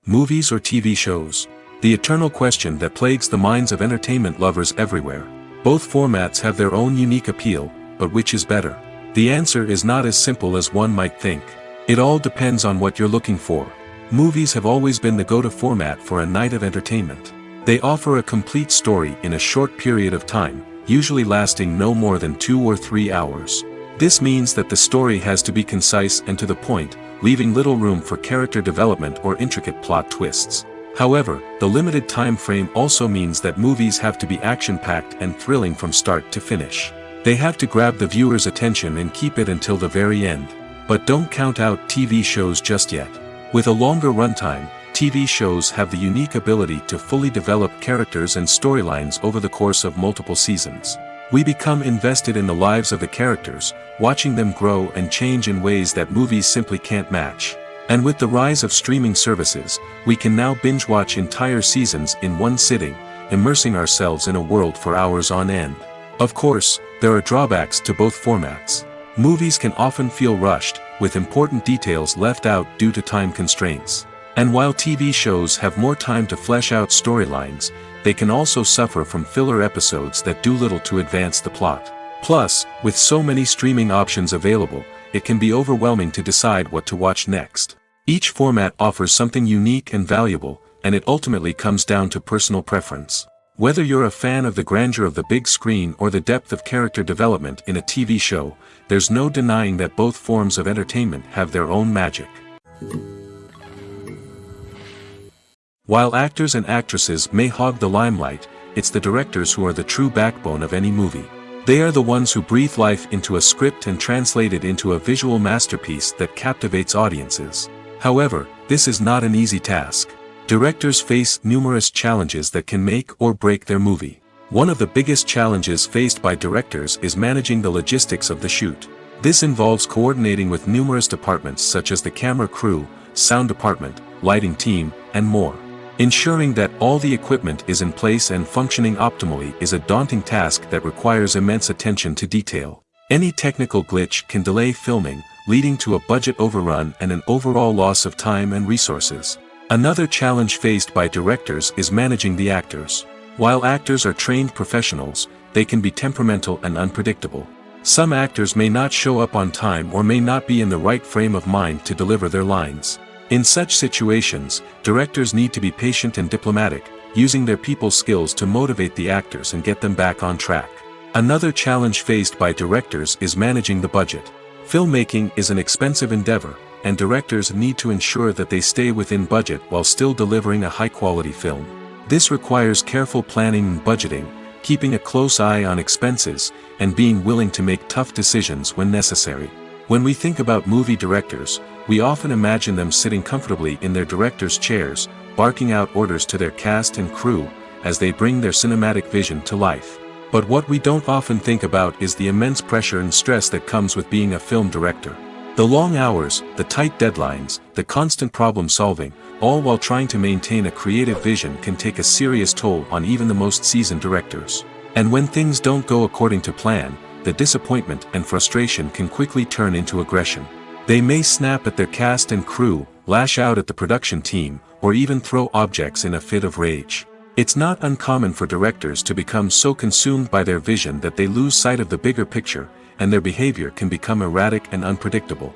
Movies or TV shows? The eternal question that plagues the minds of entertainment lovers everywhere. Both formats have their own unique appeal, but which is better? The answer is not as simple as one might think. It all depends on what you're looking for. Movies have always been the go-to format for a night of entertainment. They offer a complete story in a short period of time, usually lasting no more than 2 or 3 hours. This means that the story has to be concise and to the point, leaving little room for character development or intricate plot twists. However, the limited time frame also means that movies have to be action-packed and thrilling from start to finish. They have to grab the viewer's attention and keep it until the very end. But don't count out TV shows just yet. With a longer runtime, TV shows have the unique ability to fully develop characters and storylines over the course of multiple seasons. We become invested in the lives of the characters, watching them grow and change in ways that movies simply can't match. And with the rise of streaming services, we can now binge-watch entire seasons in one sitting, immersing ourselves in a world for hours on end. Of course, there are drawbacks to both formats. Movies can often feel rushed, with important details left out due to time constraints. And while TV shows have more time to flesh out storylines, they can also suffer from filler episodes that do little to advance the plot. Plus, with so many streaming options available, it can be overwhelming to decide what to watch next. Each format offers something unique and valuable, and it ultimately comes down to personal preference. Whether you're a fan of the grandeur of the big screen or the depth of character development in a TV show, there's no denying that both forms of entertainment have their own magic. While actors and actresses may hog the limelight, it's the directors who are the true backbone of any movie. They are the ones who breathe life into a script and translate it into a visual masterpiece that captivates audiences. However, this is not an easy task. Directors face numerous challenges that can make or break their movie. One of the biggest challenges faced by directors is managing the logistics of the shoot. This involves coordinating with numerous departments such as the camera crew, sound department, lighting team, and more. Ensuring that all the equipment is in place and functioning optimally is a daunting task that requires immense attention to detail. Any technical glitch can delay filming, leading to a budget overrun and an overall loss of time and resources. Another challenge faced by directors is managing the actors. While actors are trained professionals, they can be temperamental and unpredictable. Some actors may not show up on time or may not be in the right frame of mind to deliver their lines. In such situations, directors need to be patient and diplomatic, using their people skills to motivate the actors and get them back on track. Another challenge faced by directors is managing the budget. Filmmaking is an expensive endeavor, and directors need to ensure that they stay within budget while still delivering a high-quality film. This requires careful planning and budgeting, keeping a close eye on expenses, and being willing to make tough decisions when necessary. When we think about movie directors, we often imagine them sitting comfortably in their director's chairs, barking out orders to their cast and crew, as they bring their cinematic vision to life. But what we don't often think about is the immense pressure and stress that comes with being a film director. The long hours, the tight deadlines, the constant problem solving, all while trying to maintain a creative vision can take a serious toll on even the most seasoned directors. And when things don't go according to plan, the disappointment and frustration can quickly turn into aggression. They may snap at their cast and crew, lash out at the production team, or even throw objects in a fit of rage. It's not uncommon for directors to become so consumed by their vision that they lose sight of the bigger picture, and their behavior can become erratic and unpredictable.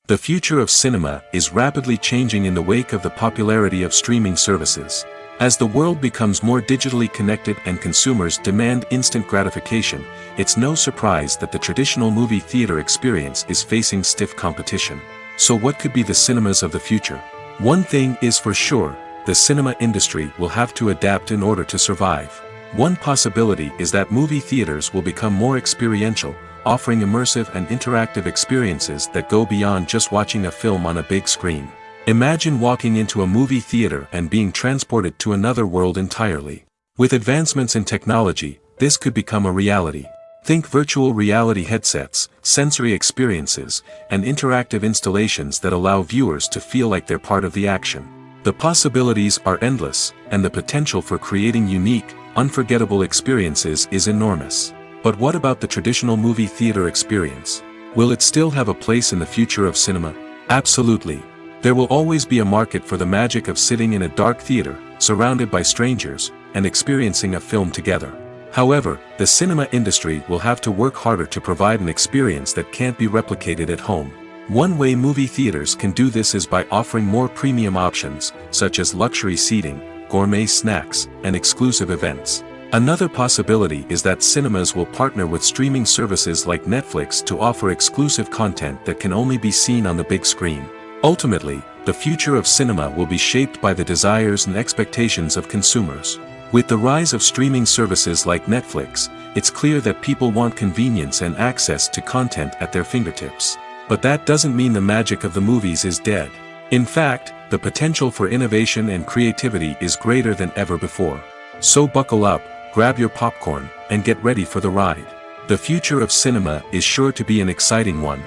The future of cinema is rapidly changing in the wake of the popularity of streaming services. As the world becomes more digitally connected and consumers demand instant gratification, it's no surprise that the traditional movie theater experience is facing stiff competition. So what could be the cinemas of the future? One thing is for sure, the cinema industry will have to adapt in order to survive. One possibility is that movie theaters will become more experiential, offering immersive and interactive experiences that go beyond just watching a film on a big screen. Imagine walking into a movie theater and being transported to another world entirely. With advancements in technology, this could become a reality. Think virtual reality headsets, sensory experiences, and interactive installations that allow viewers to feel like they're part of the action. The possibilities are endless, and the potential for creating unique, unforgettable experiences is enormous. But what about the traditional movie theater experience? Will it still have a place in the future of cinema? Absolutely. There will always be a market for the magic of sitting in a dark theater, surrounded by strangers, and experiencing a film together. However, the cinema industry will have to work harder to provide an experience that can't be replicated at home. One way movie theaters can do this is by offering more premium options, such as luxury seating, gourmet snacks, and exclusive events. Another possibility is that cinemas will partner with streaming services like Netflix to offer exclusive content that can only be seen on the big screen. Ultimately, the future of cinema will be shaped by the desires and expectations of consumers. With the rise of streaming services like Netflix, it's clear that people want convenience and access to content at their fingertips. But that doesn't mean the magic of the movies is dead. In fact, the potential for innovation and creativity is greater than ever before. So buckle up, grab your popcorn, and get ready for the ride. The future of cinema is sure to be an exciting one.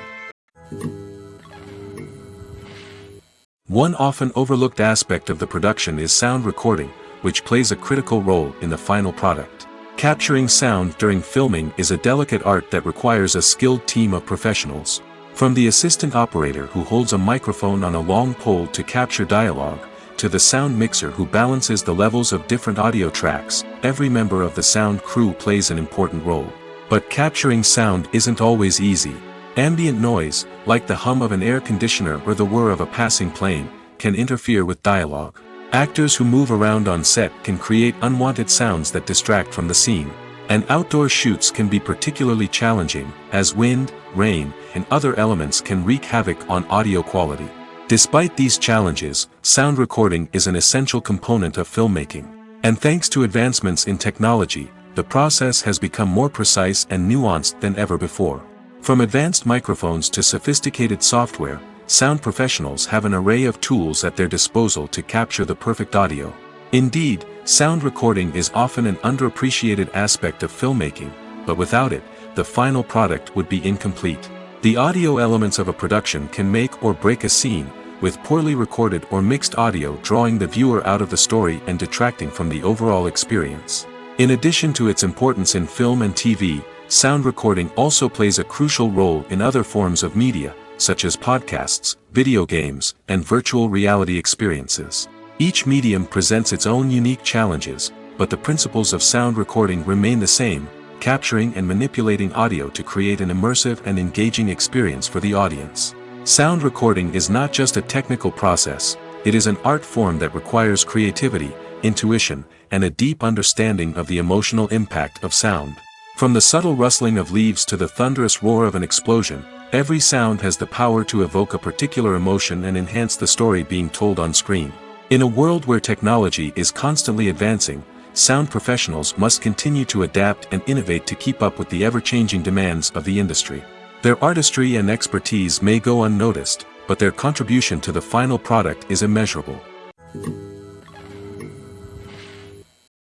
One often overlooked aspect of the production is sound recording, which plays a critical role in the final product. Capturing sound during filming is a delicate art that requires a skilled team of professionals. From the assistant operator who holds a microphone on a long pole to capture dialogue, to the sound mixer who balances the levels of different audio tracks, every member of the sound crew plays an important role. But capturing sound isn't always easy. Ambient noise, like the hum of an air conditioner or the whir of a passing plane, can interfere with dialogue. Actors who move around on set can create unwanted sounds that distract from the scene. And outdoor shoots can be particularly challenging, as wind, rain, and other elements can wreak havoc on audio quality. Despite these challenges, sound recording is an essential component of filmmaking. And thanks to advancements in technology, the process has become more precise and nuanced than ever before. From advanced microphones to sophisticated software, sound professionals have an array of tools at their disposal to capture the perfect audio. Indeed, sound recording is often an underappreciated aspect of filmmaking, but without it, the final product would be incomplete. The audio elements of a production can make or break a scene, with poorly recorded or mixed audio drawing the viewer out of the story and detracting from the overall experience. In addition to its importance in film and TV, sound recording also plays a crucial role in other forms of media, such as podcasts, video games, and virtual reality experiences. Each medium presents its own unique challenges, but the principles of sound recording remain the same, capturing and manipulating audio to create an immersive and engaging experience for the audience. Sound recording is not just a technical process, it is an art form that requires creativity, intuition, and a deep understanding of the emotional impact of sound. From the subtle rustling of leaves to the thunderous roar of an explosion, every sound has the power to evoke a particular emotion and enhance the story being told on screen. In a world where technology is constantly advancing, sound professionals must continue to adapt and innovate to keep up with the ever-changing demands of the industry. Their artistry and expertise may go unnoticed, but their contribution to the final product is immeasurable.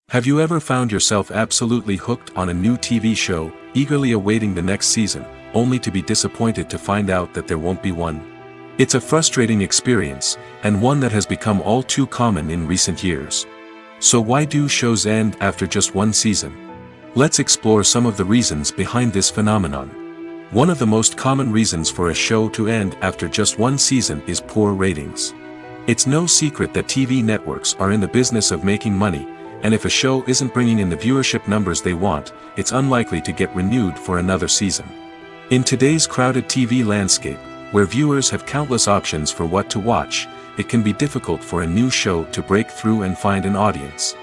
Have you ever found yourself absolutely hooked on a new TV show, eagerly awaiting the next season, only to be disappointed to find out that there won't be one? It's a frustrating experience, and one that has become all too common in recent years. So why do shows end after just one season? Let's explore some of the reasons behind this phenomenon. One of the most common reasons for a show to end after just one season is poor ratings. It's no secret that TV networks are in the business of making money, and if a show isn't bringing in the viewership numbers they want, it's unlikely to get renewed for another season. In today's crowded TV landscape, where viewers have countless options for what to watch, it can be difficult for a new show to break through and find an audience.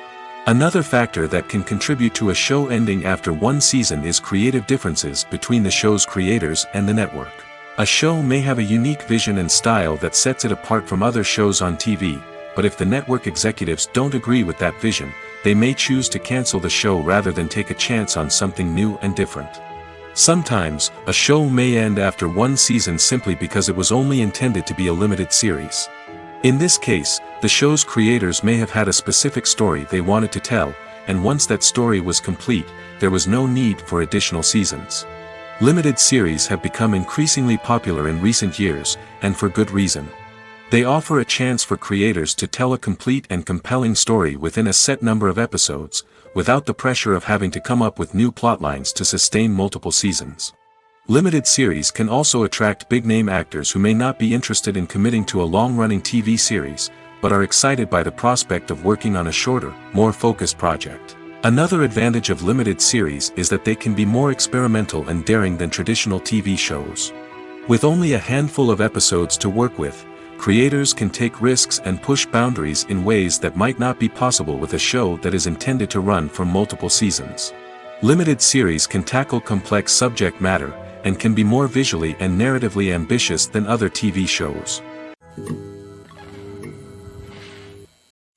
Another factor that can contribute to a show ending after one season is creative differences between the show's creators and the network. A show may have a unique vision and style that sets it apart from other shows on TV, but if the network executives don't agree with that vision, they may choose to cancel the show rather than take a chance on something new and different. Sometimes, a show may end after one season simply because it was only intended to be a limited series. In this case, the show's creators may have had a specific story they wanted to tell, and once that story was complete, there was no need for additional seasons. Limited series have become increasingly popular in recent years, and for good reason. They offer a chance for creators to tell a complete and compelling story within a set number of episodes, without the pressure of having to come up with new plotlines to sustain multiple seasons. Limited series can also attract big-name actors who may not be interested in committing to a long-running TV series, but are excited by the prospect of working on a shorter, more focused project. Another advantage of limited series is that they can be more experimental and daring than traditional TV shows. With only a handful of episodes to work with, creators can take risks and push boundaries in ways that might not be possible with a show that is intended to run for multiple seasons. Limited series can tackle complex subject matter, and can be more visually and narratively ambitious than other TV shows.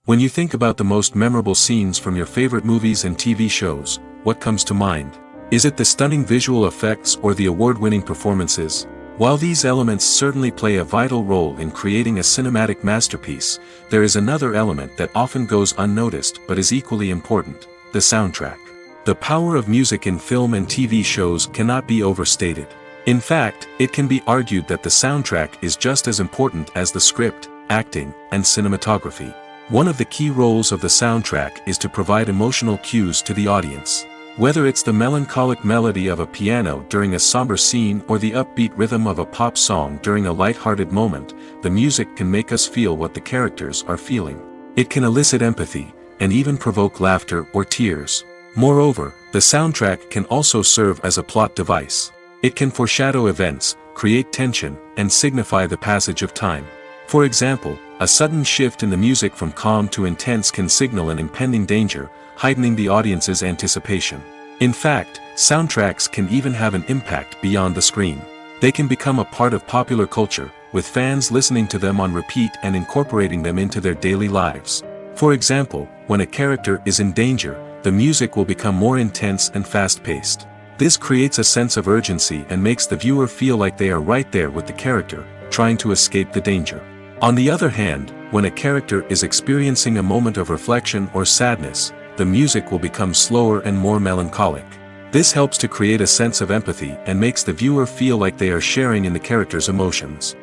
When you think about the most memorable scenes from your favorite movies and TV shows, what comes to mind? Is it the stunning visual effects or the award-winning performances? While these elements certainly play a vital role in creating a cinematic masterpiece, there is another element that often goes unnoticed but is equally important: the soundtrack. The power of music in film and TV shows cannot be overstated. In fact, it can be argued that the soundtrack is just as important as the script, acting, and cinematography. One of the key roles of the soundtrack is to provide emotional cues to the audience. Whether it's the melancholic melody of a piano during a somber scene or the upbeat rhythm of a pop song during a light-hearted moment, the music can make us feel what the characters are feeling. It can elicit empathy, and even provoke laughter or tears. Moreover, the soundtrack can also serve as a plot device. It can foreshadow events, create tension, and signify the passage of time. For example, a sudden shift in the music from calm to intense can signal an impending danger, heightening the audience's anticipation. In fact, soundtracks can even have an impact beyond the screen. They can become a part of popular culture, with fans listening to them on repeat and incorporating them into their daily lives. For example, when a character is in danger, the music will become more intense and fast-paced. This creates a sense of urgency and makes the viewer feel like they are right there with the character, trying to escape the danger. On the other hand, when a character is experiencing a moment of reflection or sadness, the music will become slower and more melancholic. This helps to create a sense of empathy and makes the viewer feel like they are sharing in the character's emotions.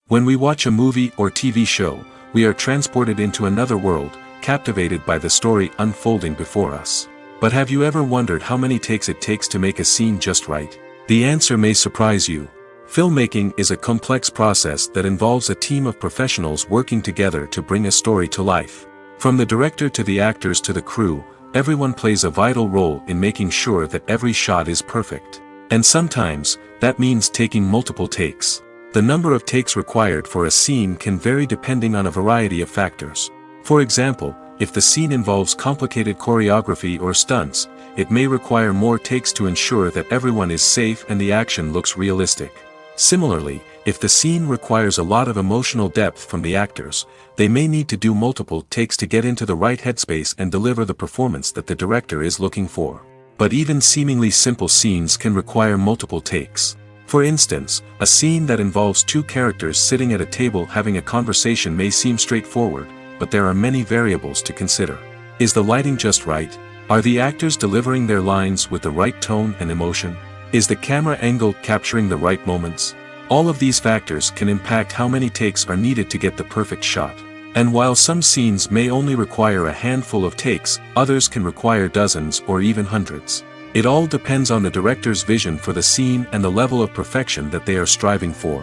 When we watch a movie or TV show, we are transported into another world, captivated by the story unfolding before us. But have you ever wondered how many takes it takes to make a scene just right? The answer may surprise you. Filmmaking is a complex process that involves a team of professionals working together to bring a story to life. From the director to the actors to the crew, everyone plays a vital role in making sure that every shot is perfect. And sometimes, that means taking multiple takes. The number of takes required for a scene can vary depending on a variety of factors. For example, if the scene involves complicated choreography or stunts, it may require more takes to ensure that everyone is safe and the action looks realistic. Similarly, if the scene requires a lot of emotional depth from the actors, they may need to do multiple takes to get into the right headspace and deliver the performance that the director is looking for. But even seemingly simple scenes can require multiple takes. For instance, a scene that involves two characters sitting at a table having a conversation may seem straightforward, but there are many variables to consider. Is the lighting just right? Are the actors delivering their lines with the right tone and emotion? Is the camera angle capturing the right moments? All of these factors can impact how many takes are needed to get the perfect shot. And while some scenes may only require a handful of takes, others can require dozens or even hundreds. It all depends on the director's vision for the scene and the level of perfection that they are striving for.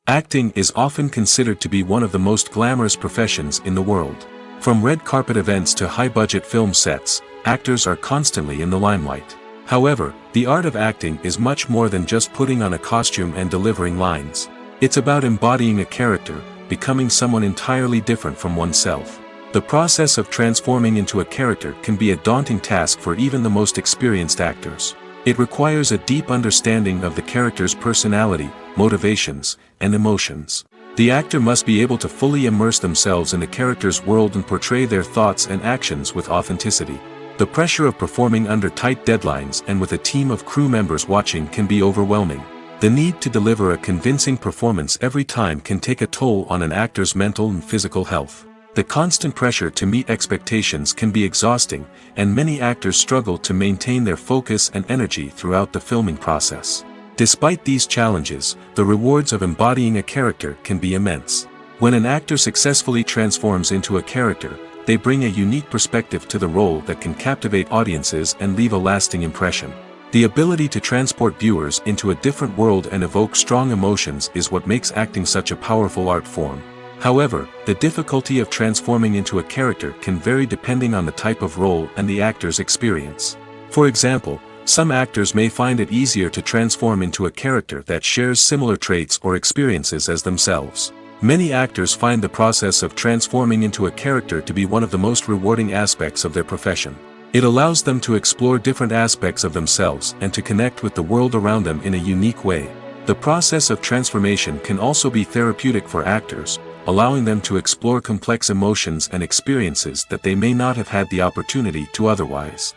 Acting is often considered to be one of the most glamorous professions in the world. From red carpet events to high-budget film sets, actors are constantly in the limelight. However, the art of acting is much more than just putting on a costume and delivering lines. It's about embodying a character, becoming someone entirely different from oneself. The process of transforming into a character can be a daunting task for even the most experienced actors. It requires a deep understanding of the character's personality, motivations, and emotions. The actor must be able to fully immerse themselves in the character's world and portray their thoughts and actions with authenticity. The pressure of performing under tight deadlines and with a team of crew members watching can be overwhelming. The need to deliver a convincing performance every time can take a toll on an actor's mental and physical health. The constant pressure to meet expectations can be exhausting, and many actors struggle to maintain their focus and energy throughout the filming process. Despite these challenges, the rewards of embodying a character can be immense. When an actor successfully transforms into a character, they bring a unique perspective to the role that can captivate audiences and leave a lasting impression. The ability to transport viewers into a different world and evoke strong emotions is what makes acting such a powerful art form. However, the difficulty of transforming into a character can vary depending on the type of role and the actor's experience. For example, some actors may find it easier to transform into a character that shares similar traits or experiences as themselves. Many actors find the process of transforming into a character to be one of the most rewarding aspects of their profession. It allows them to explore different aspects of themselves and to connect with the world around them in a unique way. The process of transformation can also be therapeutic for actors, allowing them to explore complex emotions and experiences that they may not have had the opportunity to otherwise.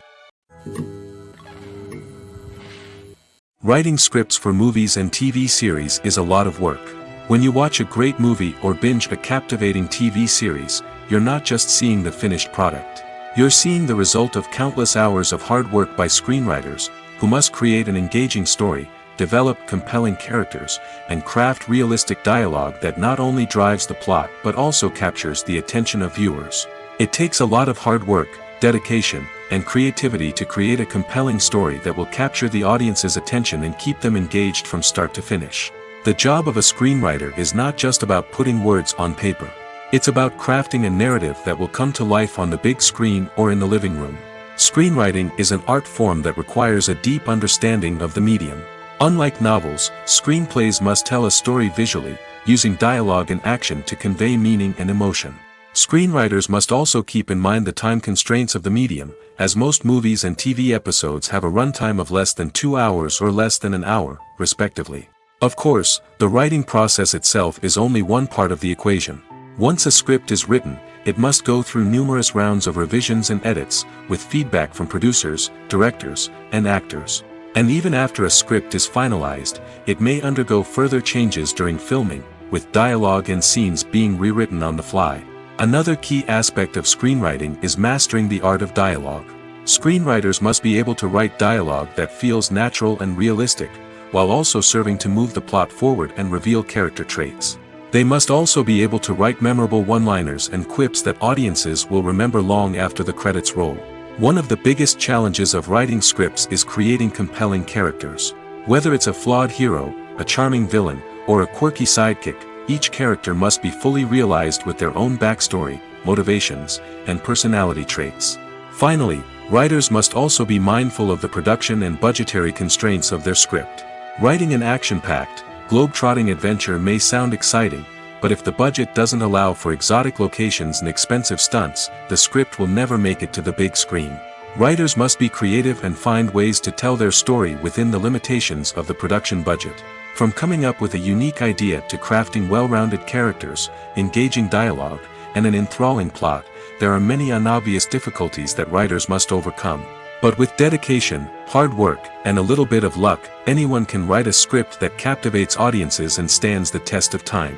Writing scripts for movies and TV series is a lot of work. When you watch a great movie or binge a captivating TV series, you're not just seeing the finished product. You're seeing the result of countless hours of hard work by screenwriters, who must create an engaging story, develop compelling characters, and craft realistic dialogue that not only drives the plot but also captures the attention of viewers. It takes a lot of hard work, dedication, and creativity to create a compelling story that will capture the audience's attention and keep them engaged from start to finish. The job of a screenwriter is not just about putting words on paper. It's about crafting a narrative that will come to life on the big screen or in the living room. Screenwriting is an art form that requires a deep understanding of the medium. Unlike novels, screenplays must tell a story visually, using dialogue and action to convey meaning and emotion. Screenwriters must also keep in mind the time constraints of the medium, as most movies and TV episodes have a runtime of less than 2 hours or less than an hour, respectively. Of course, the writing process itself is only one part of the equation. Once a script is written, it must go through numerous rounds of revisions and edits, with feedback from producers, directors, and actors. And even after a script is finalized, it may undergo further changes during filming, with dialogue and scenes being rewritten on the fly. Another key aspect of screenwriting is mastering the art of dialogue. Screenwriters must be able to write dialogue that feels natural and realistic, while also serving to move the plot forward and reveal character traits. They must also be able to write memorable one-liners and quips that audiences will remember long after the credits roll. One of the biggest challenges of writing scripts is creating compelling characters. Whether it's a flawed hero, a charming villain, or a quirky sidekick, each character must be fully realized with their own backstory, motivations, and personality traits. Finally, writers must also be mindful of the production and budgetary constraints of their script. Writing an action-packed, globe-trotting adventure may sound exciting, but if the budget doesn't allow for exotic locations and expensive stunts, the script will never make it to the big screen. Writers must be creative and find ways to tell their story within the limitations of the production budget. From coming up with a unique idea to crafting well-rounded characters, engaging dialogue, and an enthralling plot, there are many unobvious difficulties that writers must overcome. But with dedication, hard work, and a little bit of luck, anyone can write a script that captivates audiences and stands the test of time.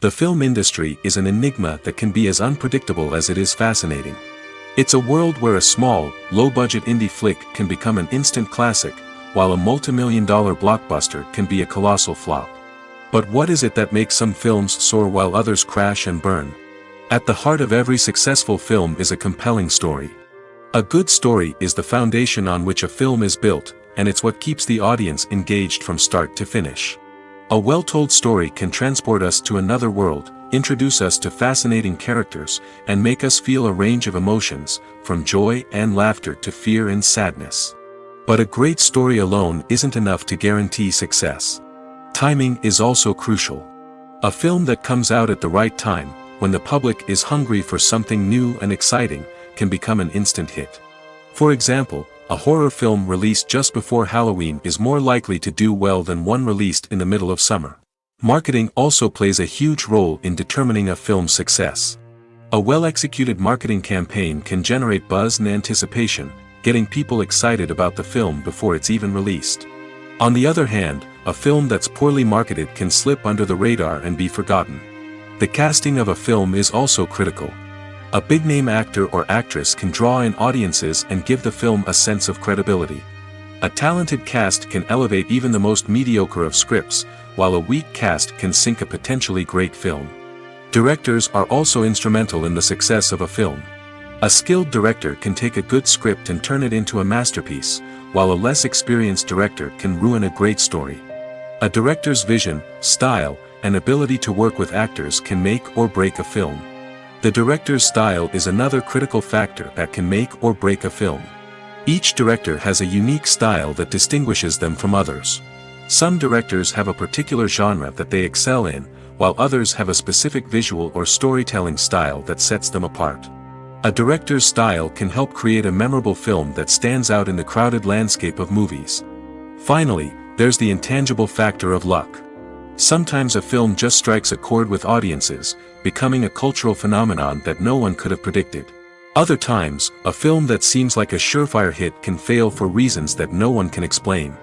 The film industry is an enigma that can be as unpredictable as it is fascinating. It's a world where a small, low-budget indie flick can become an instant classic, while a multi-million-dollar blockbuster can be a colossal flop. But what is it that makes some films soar while others crash and burn? At the heart of every successful film is a compelling story. A good story is the foundation on which a film is built, and it's what keeps the audience engaged from start to finish. A well-told story can transport us to another world, introduce us to fascinating characters, and make us feel a range of emotions, from joy and laughter to fear and sadness. But a great story alone isn't enough to guarantee success. Timing is also crucial. A film that comes out at the right time, when the public is hungry for something new and exciting, can become an instant hit. For example, a horror film released just before Halloween is more likely to do well than one released in the middle of summer. Marketing also plays a huge role in determining a film's success. A well-executed marketing campaign can generate buzz and anticipation, getting people excited about the film before it's even released. On the other hand, a film that's poorly marketed can slip under the radar and be forgotten. The casting of a film is also critical. A big-name actor or actress can draw in audiences and give the film a sense of credibility. A talented cast can elevate even the most mediocre of scripts, while a weak cast can sink a potentially great film. Directors are also instrumental in the success of a film. A skilled director can take a good script and turn it into a masterpiece, while a less experienced director can ruin a great story. A director's vision, style, and ability to work with actors can make or break a film. The director's style is another critical factor that can make or break a film. Each director has a unique style that distinguishes them from others. Some directors have a particular genre that they excel in, while others have a specific visual or storytelling style that sets them apart. A director's style can help create a memorable film that stands out in the crowded landscape of movies. Finally, there's the intangible factor of luck. Sometimes a film just strikes a chord with audiences, becoming a cultural phenomenon that no one could have predicted. Other times, a film that seems like a surefire hit can fail for reasons that no one can explain.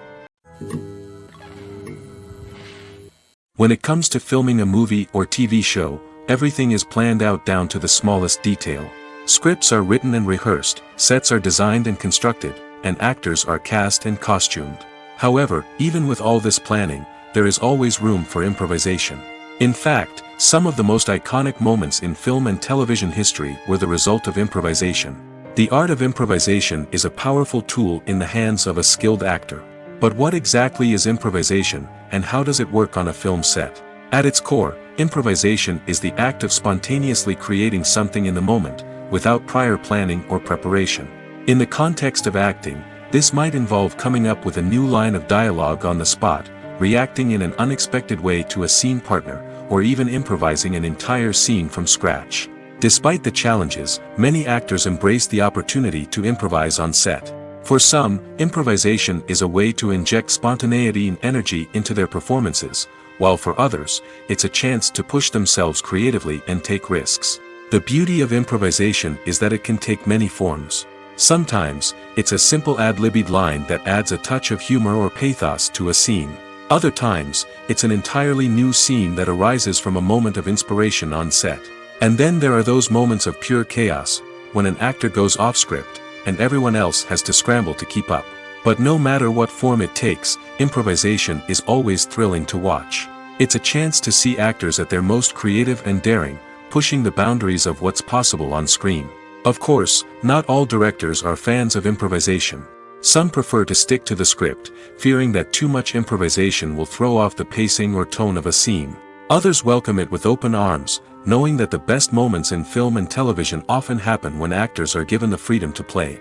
When it comes to filming a movie or TV show, everything is planned out down to the smallest detail. Scripts are written and rehearsed, sets are designed and constructed, and actors are cast and costumed. However, even with all this planning, there is always room for improvisation. In fact, some of the most iconic moments in film and television history were the result of improvisation. The art of improvisation is a powerful tool in the hands of a skilled actor. But what exactly is improvisation, and how does it work on a film set? At its core, improvisation is the act of spontaneously creating something in the moment, without prior planning or preparation. In the context of acting, this might involve coming up with a new line of dialogue on the spot, reacting in an unexpected way to a scene partner, or even improvising an entire scene from scratch. Despite the challenges, many actors embrace the opportunity to improvise on set. For some, improvisation is a way to inject spontaneity and energy into their performances, while for others, it's a chance to push themselves creatively and take risks. The beauty of improvisation is that it can take many forms. Sometimes, it's a simple ad-libbed line that adds a touch of humor or pathos to a scene. Other times, it's an entirely new scene that arises from a moment of inspiration on set. And then there are those moments of pure chaos, when an actor goes off script, and everyone else has to scramble to keep up. But no matter what form it takes, improvisation is always thrilling to watch. It's a chance to see actors at their most creative and daring, pushing the boundaries of what's possible on screen. Of course, not all directors are fans of improvisation. Some prefer to stick to the script, fearing that too much improvisation will throw off the pacing or tone of a scene. Others welcome it with open arms, knowing that the best moments in film and television often happen when actors are given the freedom to play.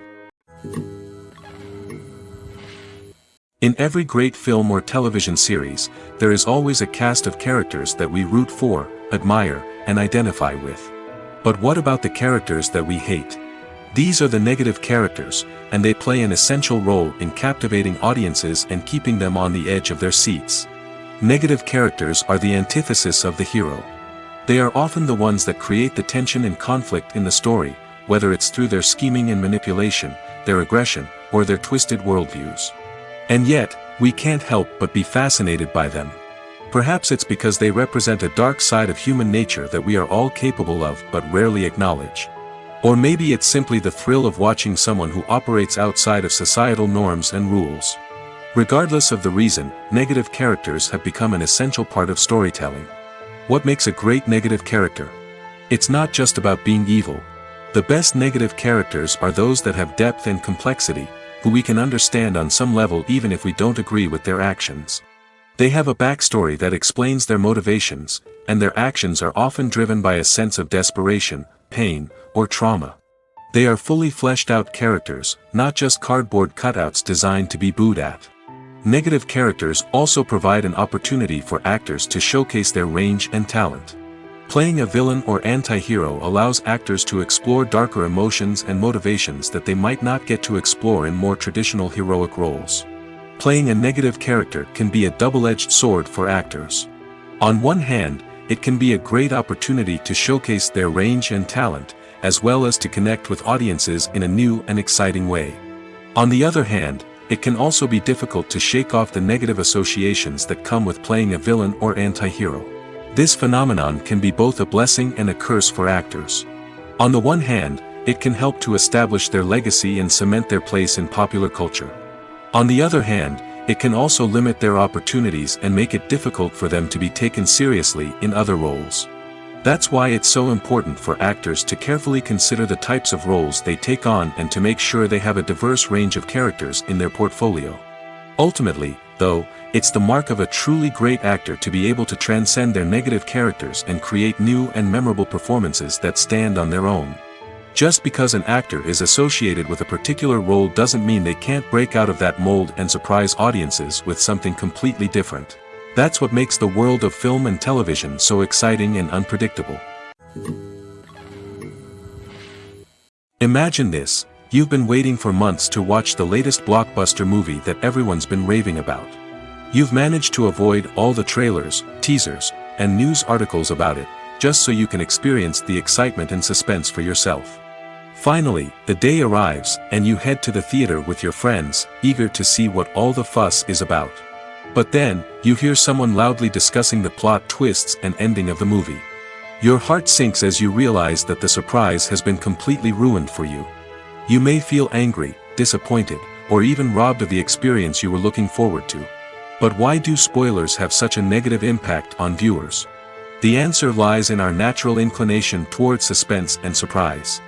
In every great film or television series, there is always a cast of characters that we root for, admire, and identify with. But what about the characters that we hate? These are the negative characters, and they play an essential role in captivating audiences and keeping them on the edge of their seats. Negative characters are the antithesis of the hero. They are often the ones that create the tension and conflict in the story, whether it's through their scheming and manipulation, their aggression, or their twisted worldviews. And yet, we can't help but be fascinated by them. Perhaps it's because they represent a dark side of human nature that we are all capable of but rarely acknowledge. Or maybe it's simply the thrill of watching someone who operates outside of societal norms and rules. Regardless of the reason, negative characters have become an essential part of storytelling. What makes a great negative character? It's not just about being evil. The best negative characters are those that have depth and complexity, who we can understand on some level even if we don't agree with their actions. They have a backstory that explains their motivations, and their actions are often driven by a sense of desperation, pain, or trauma. They are fully fleshed out characters, not just cardboard cutouts designed to be booed at. Negative characters also provide an opportunity for actors to showcase their range and talent. Playing a villain or anti-hero allows actors to explore darker emotions and motivations that they might not get to explore in more traditional heroic roles. Playing a negative character can be a double-edged sword for actors. On one hand, it can be a great opportunity to showcase their range and talent, as well as to connect with audiences in a new and exciting way. On the other hand, it can also be difficult to shake off the negative associations that come with playing a villain or anti-hero. This phenomenon can be both a blessing and a curse for actors. On the one hand, it can help to establish their legacy and cement their place in popular culture. On the other hand, it can also limit their opportunities and make it difficult for them to be taken seriously in other roles. That's why it's so important for actors to carefully consider the types of roles they take on and to make sure they have a diverse range of characters in their portfolio. Ultimately, though, it's the mark of a truly great actor to be able to transcend their negative characters and create new and memorable performances that stand on their own. Just because an actor is associated with a particular role doesn't mean they can't break out of that mold and surprise audiences with something completely different. That's what makes the world of film and television so exciting and unpredictable. Imagine this: you've been waiting for months to watch the latest blockbuster movie that everyone's been raving about. You've managed to avoid all the trailers, teasers, and news articles about it, just so you can experience the excitement and suspense for yourself. Finally, the day arrives, and you head to the theater with your friends, eager to see what all the fuss is about. But then, you hear someone loudly discussing the plot twists and ending of the movie. Your heart sinks as you realize that the surprise has been completely ruined for you. You may feel angry, disappointed, or even robbed of the experience you were looking forward to. But why do spoilers have such a negative impact on viewers? The answer lies in our natural inclination toward suspense and surprise.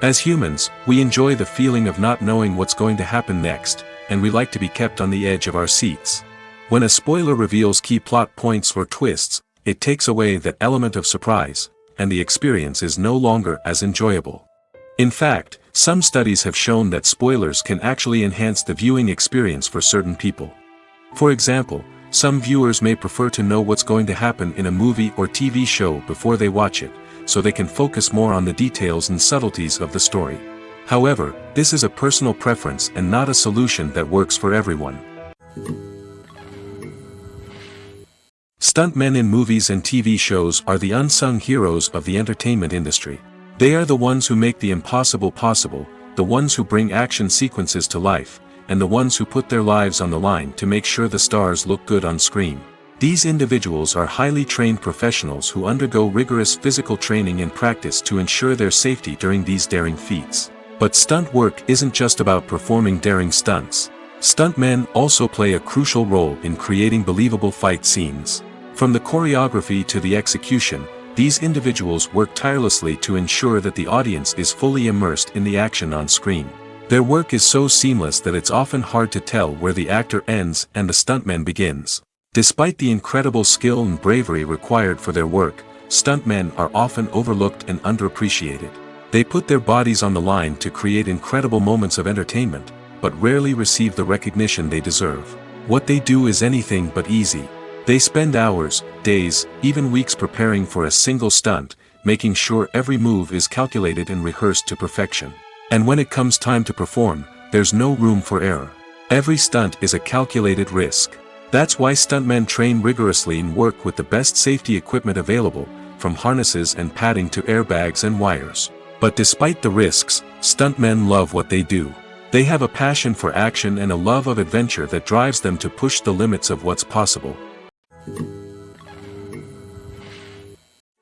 As humans, we enjoy the feeling of not knowing what's going to happen next, and we like to be kept on the edge of our seats. When a spoiler reveals key plot points or twists, it takes away that element of surprise, and the experience is no longer as enjoyable. In fact, some studies have shown that spoilers can actually enhance the viewing experience for certain people. For example, some viewers may prefer to know what's going to happen in a movie or TV show before they watch it, so they can focus more on the details and subtleties of the story. However, this is a personal preference and not a solution that works for everyone. Stuntmen in movies and TV shows are the unsung heroes of the entertainment industry. They are the ones who make the impossible possible, the ones who bring action sequences to life, and the ones who put their lives on the line to make sure the stars look good on screen. These individuals are highly trained professionals who undergo rigorous physical training and practice to ensure their safety during these daring feats. But stunt work isn't just about performing daring stunts. Stuntmen also play a crucial role in creating believable fight scenes. From the choreography to the execution, these individuals work tirelessly to ensure that the audience is fully immersed in the action on screen. Their work is so seamless that it's often hard to tell where the actor ends and the stuntman begins. Despite the incredible skill and bravery required for their work, stuntmen are often overlooked and underappreciated. They put their bodies on the line to create incredible moments of entertainment, but rarely receive the recognition they deserve. What they do is anything but easy. They spend hours, days, even weeks preparing for a single stunt, making sure every move is calculated and rehearsed to perfection. And when it comes time to perform, there's no room for error. Every stunt is a calculated risk. That's why stuntmen train rigorously and work with the best safety equipment available, from harnesses and padding to airbags and wires. But despite the risks, stuntmen love what they do. They have a passion for action and a love of adventure that drives them to push the limits of what's possible.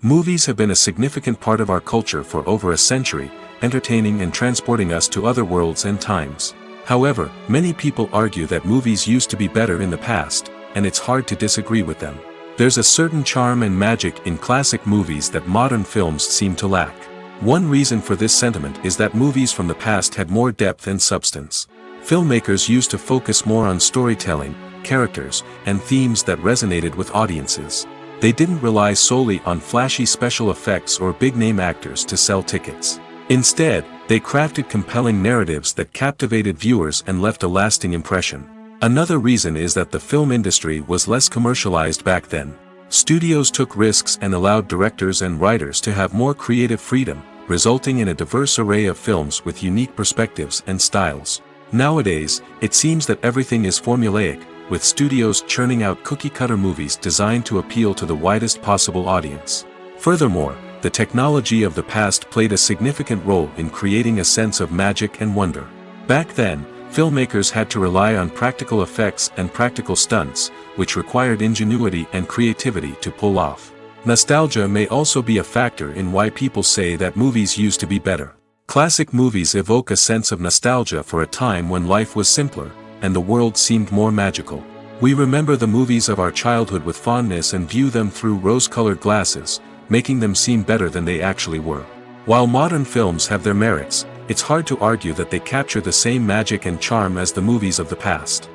Movies have been a significant part of our culture for over a century, entertaining and transporting us to other worlds and times. However, many people argue that movies used to be better in the past, and it's hard to disagree with them. There's a certain charm and magic in classic movies that modern films seem to lack. One reason for this sentiment is that movies from the past had more depth and substance. Filmmakers used to focus more on storytelling, characters, and themes that resonated with audiences. They didn't rely solely on flashy special effects or big-name actors to sell tickets. Instead, they crafted compelling narratives that captivated viewers and left a lasting impression. Another reason is that the film industry was less commercialized back then. Studios took risks and allowed directors and writers to have more creative freedom, resulting in a diverse array of films with unique perspectives and styles. Nowadays, it seems that everything is formulaic, with studios churning out cookie-cutter movies designed to appeal to the widest possible audience. Furthermore, the technology of the past played a significant role in creating a sense of magic and wonder. Back then, filmmakers had to rely on practical effects and practical stunts, which required ingenuity and creativity to pull off. Nostalgia may also be a factor in why people say that movies used to be better. Classic movies evoke a sense of nostalgia for a time when life was simpler, and the world seemed more magical. We remember the movies of our childhood with fondness and view them through rose-colored glasses, making them seem better than they actually were. While modern films have their merits, it's hard to argue that they capture the same magic and charm as the movies of the past.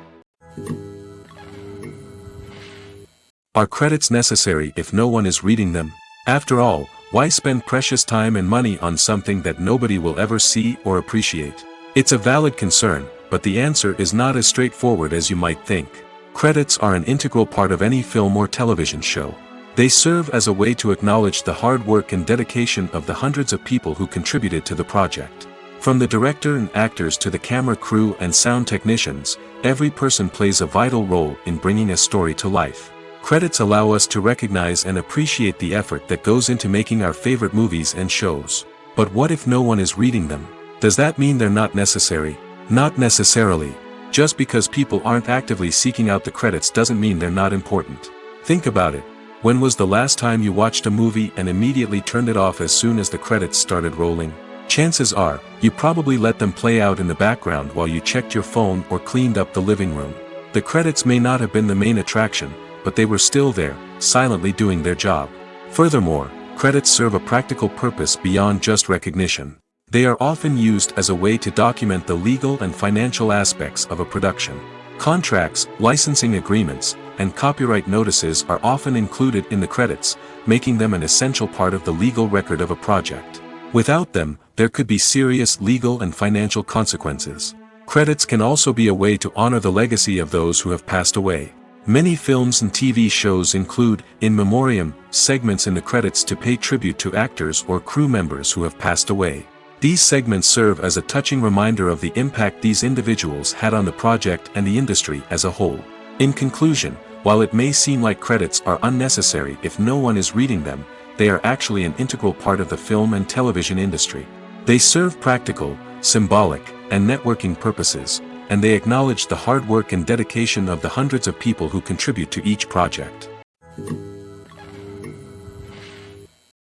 Are credits necessary if no one is reading them? After all, why spend precious time and money on something that nobody will ever see or appreciate? It's a valid concern, but the answer is not as straightforward as you might think. Credits are an integral part of any film or television show. They serve as a way to acknowledge the hard work and dedication of the hundreds of people who contributed to the project. From the director and actors to the camera crew and sound technicians, every person plays a vital role in bringing a story to life. Credits allow us to recognize and appreciate the effort that goes into making our favorite movies and shows. But what if no one is reading them? Does that mean they're not necessary? Not necessarily. Just because people aren't actively seeking out the credits doesn't mean they're not important. Think about it. When was the last time you watched a movie and immediately turned it off as soon as the credits started rolling? Chances are, you probably let them play out in the background while you checked your phone or cleaned up the living room. The credits may not have been the main attraction, but they were still there, silently doing their job. Furthermore, credits serve a practical purpose beyond just recognition. They are often used as a way to document the legal and financial aspects of a production. Contracts, licensing agreements, and copyright notices are often included in the credits, making them an essential part of the legal record of a project. Without them, there could be serious legal and financial consequences. Credits can also be a way to honor the legacy of those who have passed away. Many films and TV shows include, in memoriam, segments in the credits to pay tribute to actors or crew members who have passed away. These segments serve as a touching reminder of the impact these individuals had on the project and the industry as a whole. In conclusion, while it may seem like credits are unnecessary if no one is reading them, they are actually an integral part of the film and television industry. They serve practical, symbolic, and networking purposes, and they acknowledge the hard work and dedication of the hundreds of people who contribute to each project.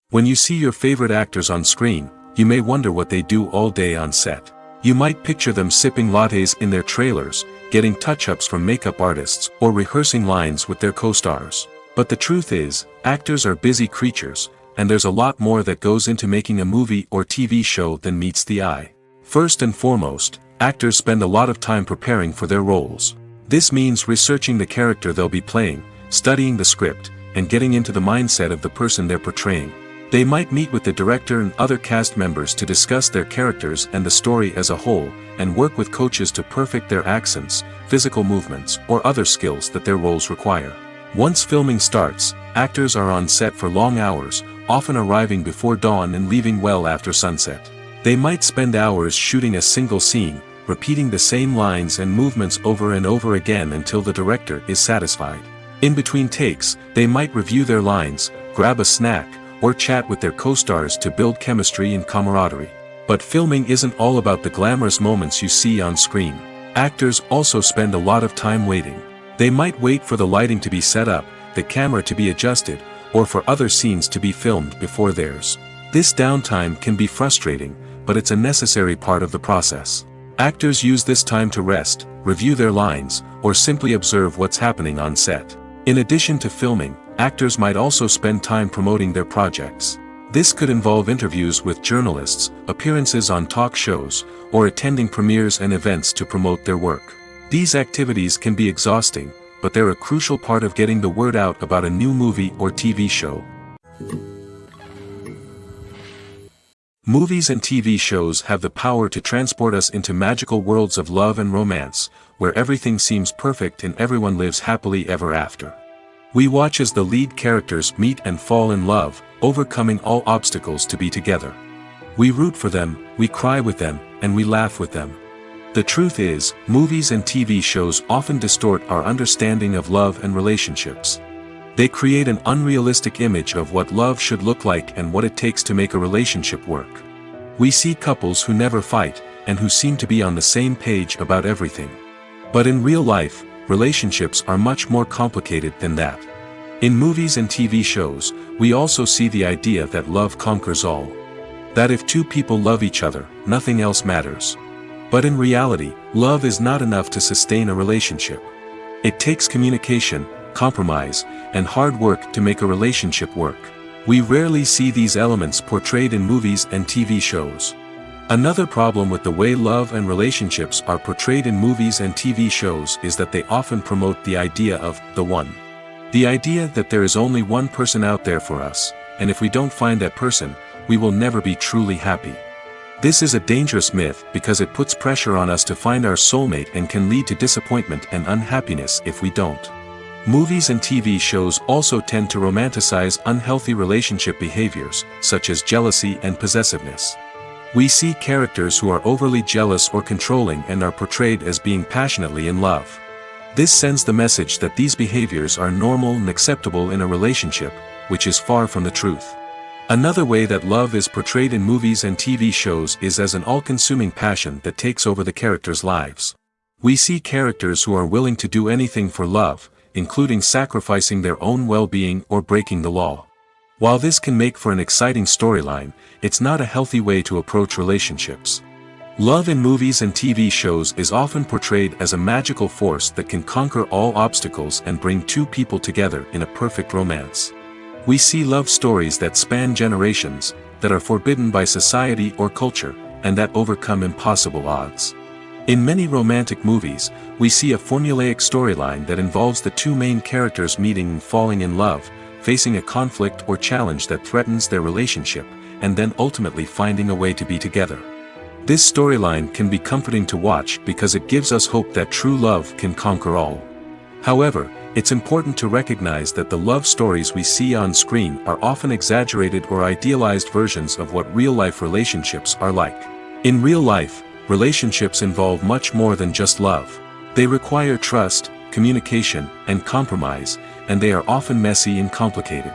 When you see your favorite actors on screen, you may wonder what they do all day on set. You might picture them sipping lattes in their trailers, getting touch-ups from makeup artists, or rehearsing lines with their co-stars. But the truth is, actors are busy creatures, and there's a lot more that goes into making a movie or TV show than meets the eye. First and foremost, actors spend a lot of time preparing for their roles. This means researching the character they'll be playing, studying the script, and getting into the mindset of the person they're portraying. They might meet with the director and other cast members to discuss their characters and the story as a whole, and work with coaches to perfect their accents, physical movements, or other skills that their roles require. Once filming starts, actors are on set for long hours, often arriving before dawn and leaving well after sunset. They might spend hours shooting a single scene, repeating the same lines and movements over and over again until the director is satisfied. In between takes, they might review their lines, grab a snack, or chat with their co-stars to build chemistry and camaraderie. But filming isn't all about the glamorous moments you see on screen. Actors also spend a lot of time waiting. They might wait for the lighting to be set up, the camera to be adjusted, or for other scenes to be filmed before theirs. This downtime can be frustrating, but it's a necessary part of the process. Actors use this time to rest, review their lines, or simply observe what's happening on set. In addition to filming, actors might also spend time promoting their projects. This could involve interviews with journalists, appearances on talk shows, or attending premieres and events to promote their work. These activities can be exhausting, but they're a crucial part of getting the word out about a new movie or TV show. Movies and TV shows have the power to transport us into magical worlds of love and romance, where everything seems perfect and everyone lives happily ever after. We watch as the lead characters meet and fall in love, overcoming all obstacles to be together. We root for them, we cry with them, and we laugh with them. The truth is, movies and TV shows often distort our understanding of love and relationships. They create an unrealistic image of what love should look like and what it takes to make a relationship work. We see couples who never fight, and who seem to be on the same page about everything. But in real life, relationships are much more complicated than that. In movies and TV shows, we also see the idea that love conquers all. That if two people love each other, nothing else matters. But in reality, love is not enough to sustain a relationship. It takes communication, compromise, and hard work to make a relationship work. We rarely see these elements portrayed in movies and TV shows. Another problem with the way love and relationships are portrayed in movies and TV shows is that they often promote the idea of the one. The idea that there is only one person out there for us, and if we don't find that person, we will never be truly happy. This is a dangerous myth because it puts pressure on us to find our soulmate and can lead to disappointment and unhappiness if we don't. Movies and TV shows also tend to romanticize unhealthy relationship behaviors, such as jealousy and possessiveness. We see characters who are overly jealous or controlling and are portrayed as being passionately in love. This sends the message that these behaviors are normal and acceptable in a relationship, which is far from the truth. Another way that love is portrayed in movies and TV shows is as an all-consuming passion that takes over the characters' lives. We see characters who are willing to do anything for love, including sacrificing their own well-being or breaking the law. While this can make for an exciting storyline, it's not a healthy way to approach relationships. Love in movies and TV shows is often portrayed as a magical force that can conquer all obstacles and bring two people together in a perfect romance. We see love stories that span generations, that are forbidden by society or culture, and that overcome impossible odds. In many romantic movies, we see a formulaic storyline that involves the two main characters meeting and falling in love, facing a conflict or challenge that threatens their relationship, and then ultimately finding a way to be together. This storyline can be comforting to watch because it gives us hope that true love can conquer all. However, it's important to recognize that the love stories we see on screen are often exaggerated or idealized versions of what real-life relationships are like. In real life, relationships involve much more than just love. They require trust, communication, and compromise, and they are often messy and complicated.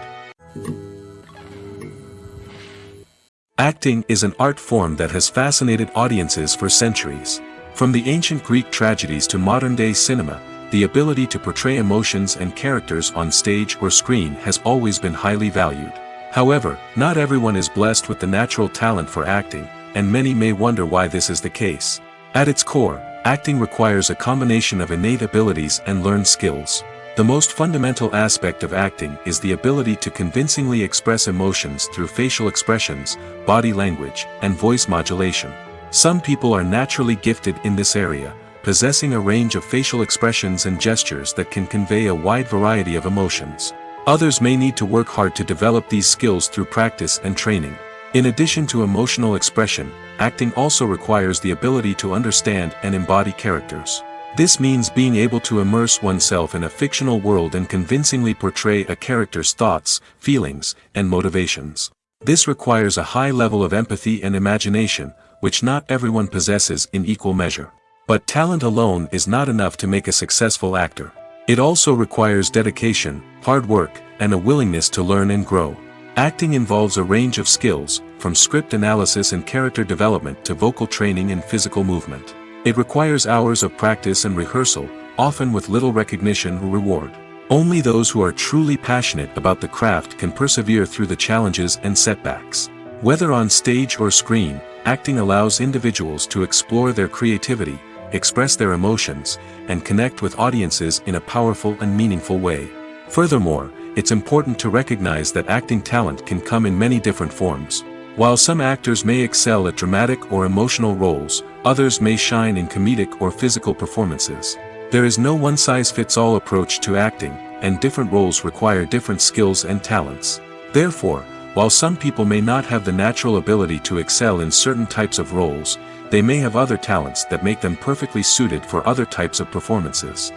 Acting is an art form that has fascinated audiences for centuries. From the ancient Greek tragedies to modern-day cinema, the ability to portray emotions and characters on stage or screen has always been highly valued. However, not everyone is blessed with the natural talent for acting, and many may wonder why this is the case. At its core, acting requires a combination of innate abilities and learned skills. The most fundamental aspect of acting is the ability to convincingly express emotions through facial expressions, body language, and voice modulation. Some people are naturally gifted in this area, possessing a range of facial expressions and gestures that can convey a wide variety of emotions. Others may need to work hard to develop these skills through practice and training. In addition to emotional expression, acting also requires the ability to understand and embody characters. This means being able to immerse oneself in a fictional world and convincingly portray a character's thoughts, feelings, and motivations. This requires a high level of empathy and imagination, which not everyone possesses in equal measure. But talent alone is not enough to make a successful actor. It also requires dedication, hard work, and a willingness to learn and grow. Acting involves a range of skills, from script analysis and character development to vocal training and physical movement. It requires hours of practice and rehearsal, often with little recognition or reward. Only those who are truly passionate about the craft can persevere through the challenges and setbacks. Whether on stage or screen, acting allows individuals to explore their creativity, express their emotions, and connect with audiences in a powerful and meaningful way. Furthermore, it's important to recognize that acting talent can come in many different forms. While some actors may excel at dramatic or emotional roles, others may shine in comedic or physical performances. There is no one-size-fits-all approach to acting, and different roles require different skills and talents. Therefore, while some people may not have the natural ability to excel in certain types of roles, they may have other talents that make them perfectly suited for other types of performances.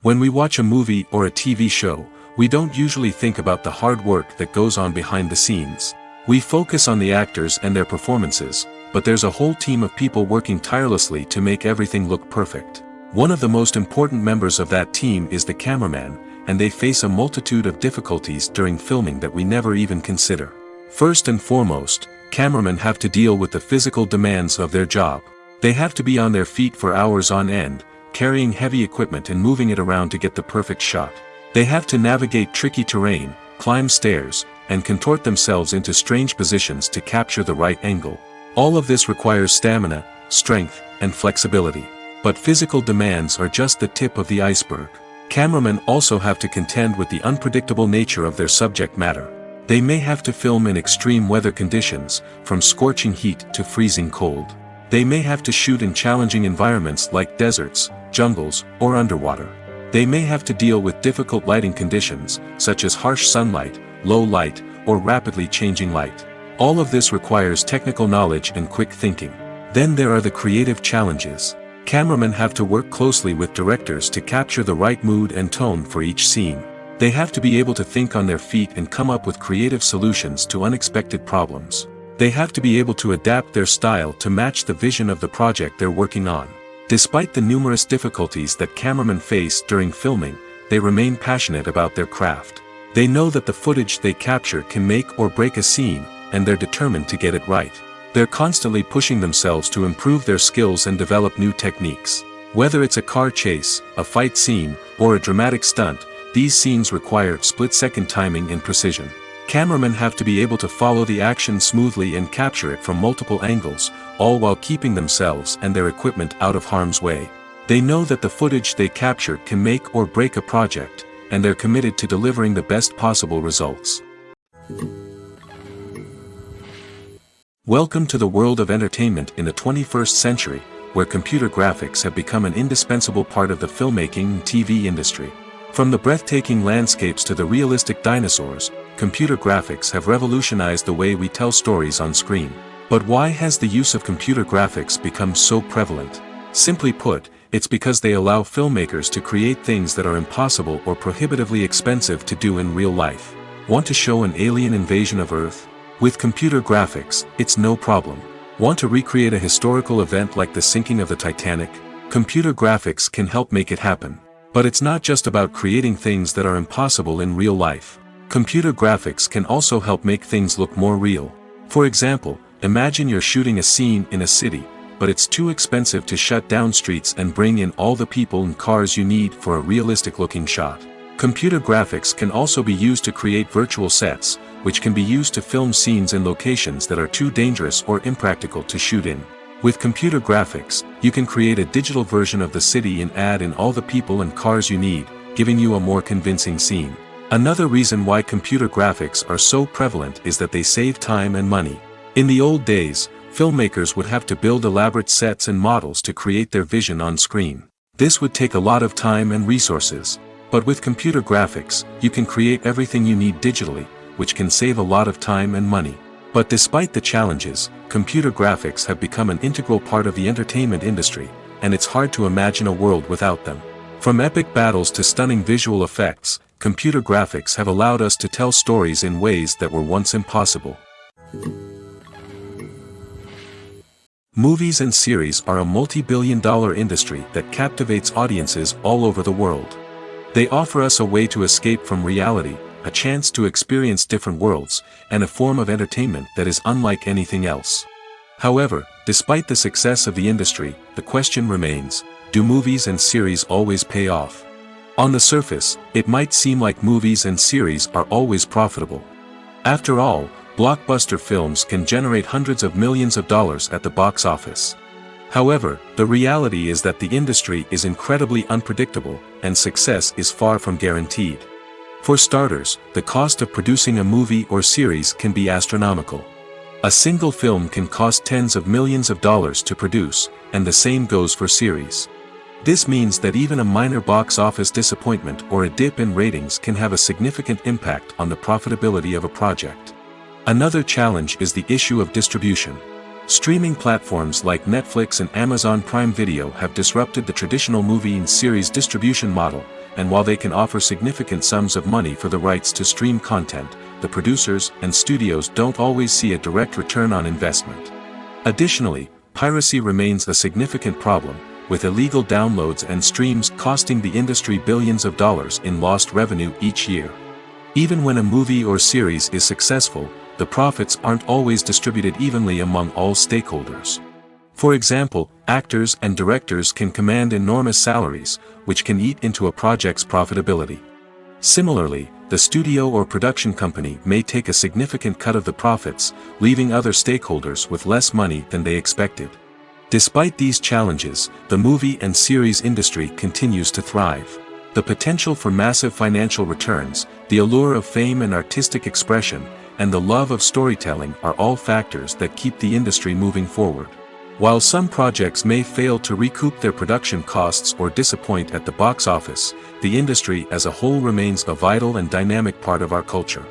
When we watch a movie or a TV show, we don't usually think about the hard work that goes on behind the scenes. We focus on the actors and their performances, but there's a whole team of people working tirelessly to make everything look perfect. One of the most important members of that team is the cameraman, and they face a multitude of difficulties during filming that we never even consider. First and foremost, cameramen have to deal with the physical demands of their job. They have to be on their feet for hours on end, carrying heavy equipment and moving it around to get the perfect shot. They have to navigate tricky terrain, climb stairs, and contort themselves into strange positions to capture the right angle. All of this requires stamina, strength, and flexibility. But physical demands are just the tip of the iceberg. Cameramen also have to contend with the unpredictable nature of their subject matter. They may have to film in extreme weather conditions, from scorching heat to freezing cold. They may have to shoot in challenging environments like deserts, jungles, or underwater. They may have to deal with difficult lighting conditions, such as harsh sunlight, low light, or rapidly changing light. All of this requires technical knowledge and quick thinking. Then there are the creative challenges. Cameramen have to work closely with directors to capture the right mood and tone for each scene. They have to be able to think on their feet and come up with creative solutions to unexpected problems. They have to be able to adapt their style to match the vision of the project they're working on. Despite the numerous difficulties that cameramen face during filming, they remain passionate about their craft. They know that the footage they capture can make or break a scene, and they're determined to get it right. They're constantly pushing themselves to improve their skills and develop new techniques. Whether it's a car chase, a fight scene, or a dramatic stunt, these scenes require split-second timing and precision. Cameramen have to be able to follow the action smoothly and capture it from multiple angles, all while keeping themselves and their equipment out of harm's way. They know that the footage they capture can make or break a project, and they're committed to delivering the best possible results. Welcome to the world of entertainment in the 21st century, where computer graphics have become an indispensable part of the filmmaking and TV industry. From the breathtaking landscapes to the realistic dinosaurs, computer graphics have revolutionized the way we tell stories on screen. But why has the use of computer graphics become so prevalent? Simply put, it's because they allow filmmakers to create things that are impossible or prohibitively expensive to do in real life. Want to show an alien invasion of Earth? With computer graphics, it's no problem. Want to recreate a historical event like the sinking of the Titanic? Computer graphics can help make it happen. But it's not just about creating things that are impossible in real life. Computer graphics can also help make things look more real. For example, imagine you're shooting a scene in a city, but it's too expensive to shut down streets and bring in all the people and cars you need for a realistic-looking shot. Computer graphics can also be used to create virtual sets, which can be used to film scenes in locations that are too dangerous or impractical to shoot in. With computer graphics, you can create a digital version of the city and add in all the people and cars you need, giving you a more convincing scene. Another reason why computer graphics are so prevalent is that they save time and money. In the old days, filmmakers would have to build elaborate sets and models to create their vision on screen. This would take a lot of time and resources. But with computer graphics, you can create everything you need digitally, which can save a lot of time and money. But despite the challenges, computer graphics have become an integral part of the entertainment industry, and it's hard to imagine a world without them. From epic battles to stunning visual effects, computer graphics have allowed us to tell stories in ways that were once impossible. Movies and series are a multi-billion-dollar industry that captivates audiences all over the world. They offer us a way to escape from reality, a chance to experience different worlds, and a form of entertainment that is unlike anything else. However, despite the success of the industry, the question remains, do movies and series always pay off? On the surface, it might seem like movies and series are always profitable. After all, blockbuster films can generate hundreds of millions of dollars at the box office. However, the reality is that the industry is incredibly unpredictable, and success is far from guaranteed. For starters, the cost of producing a movie or series can be astronomical. A single film can cost tens of millions of dollars to produce, and the same goes for series. This means that even a minor box office disappointment or a dip in ratings can have a significant impact on the profitability of a project. Another challenge is the issue of distribution. Streaming platforms like Netflix and Amazon Prime Video have disrupted the traditional movie and series distribution model, and while they can offer significant sums of money for the rights to stream content, the producers and studios don't always see a direct return on investment. Additionally, piracy remains a significant problem, with illegal downloads and streams costing the industry billions of dollars in lost revenue each year. Even when a movie or series is successful, the profits aren't always distributed evenly among all stakeholders. For example, actors and directors can command enormous salaries, which can eat into a project's profitability. Similarly, the studio or production company may take a significant cut of the profits, leaving other stakeholders with less money than they expected. Despite these challenges, the movie and series industry continues to thrive. The potential for massive financial returns, the allure of fame and artistic expression, and the love of storytelling are all factors that keep the industry moving forward. While some projects may fail to recoup their production costs or disappoint at the box office, the industry as a whole remains a vital and dynamic part of our culture.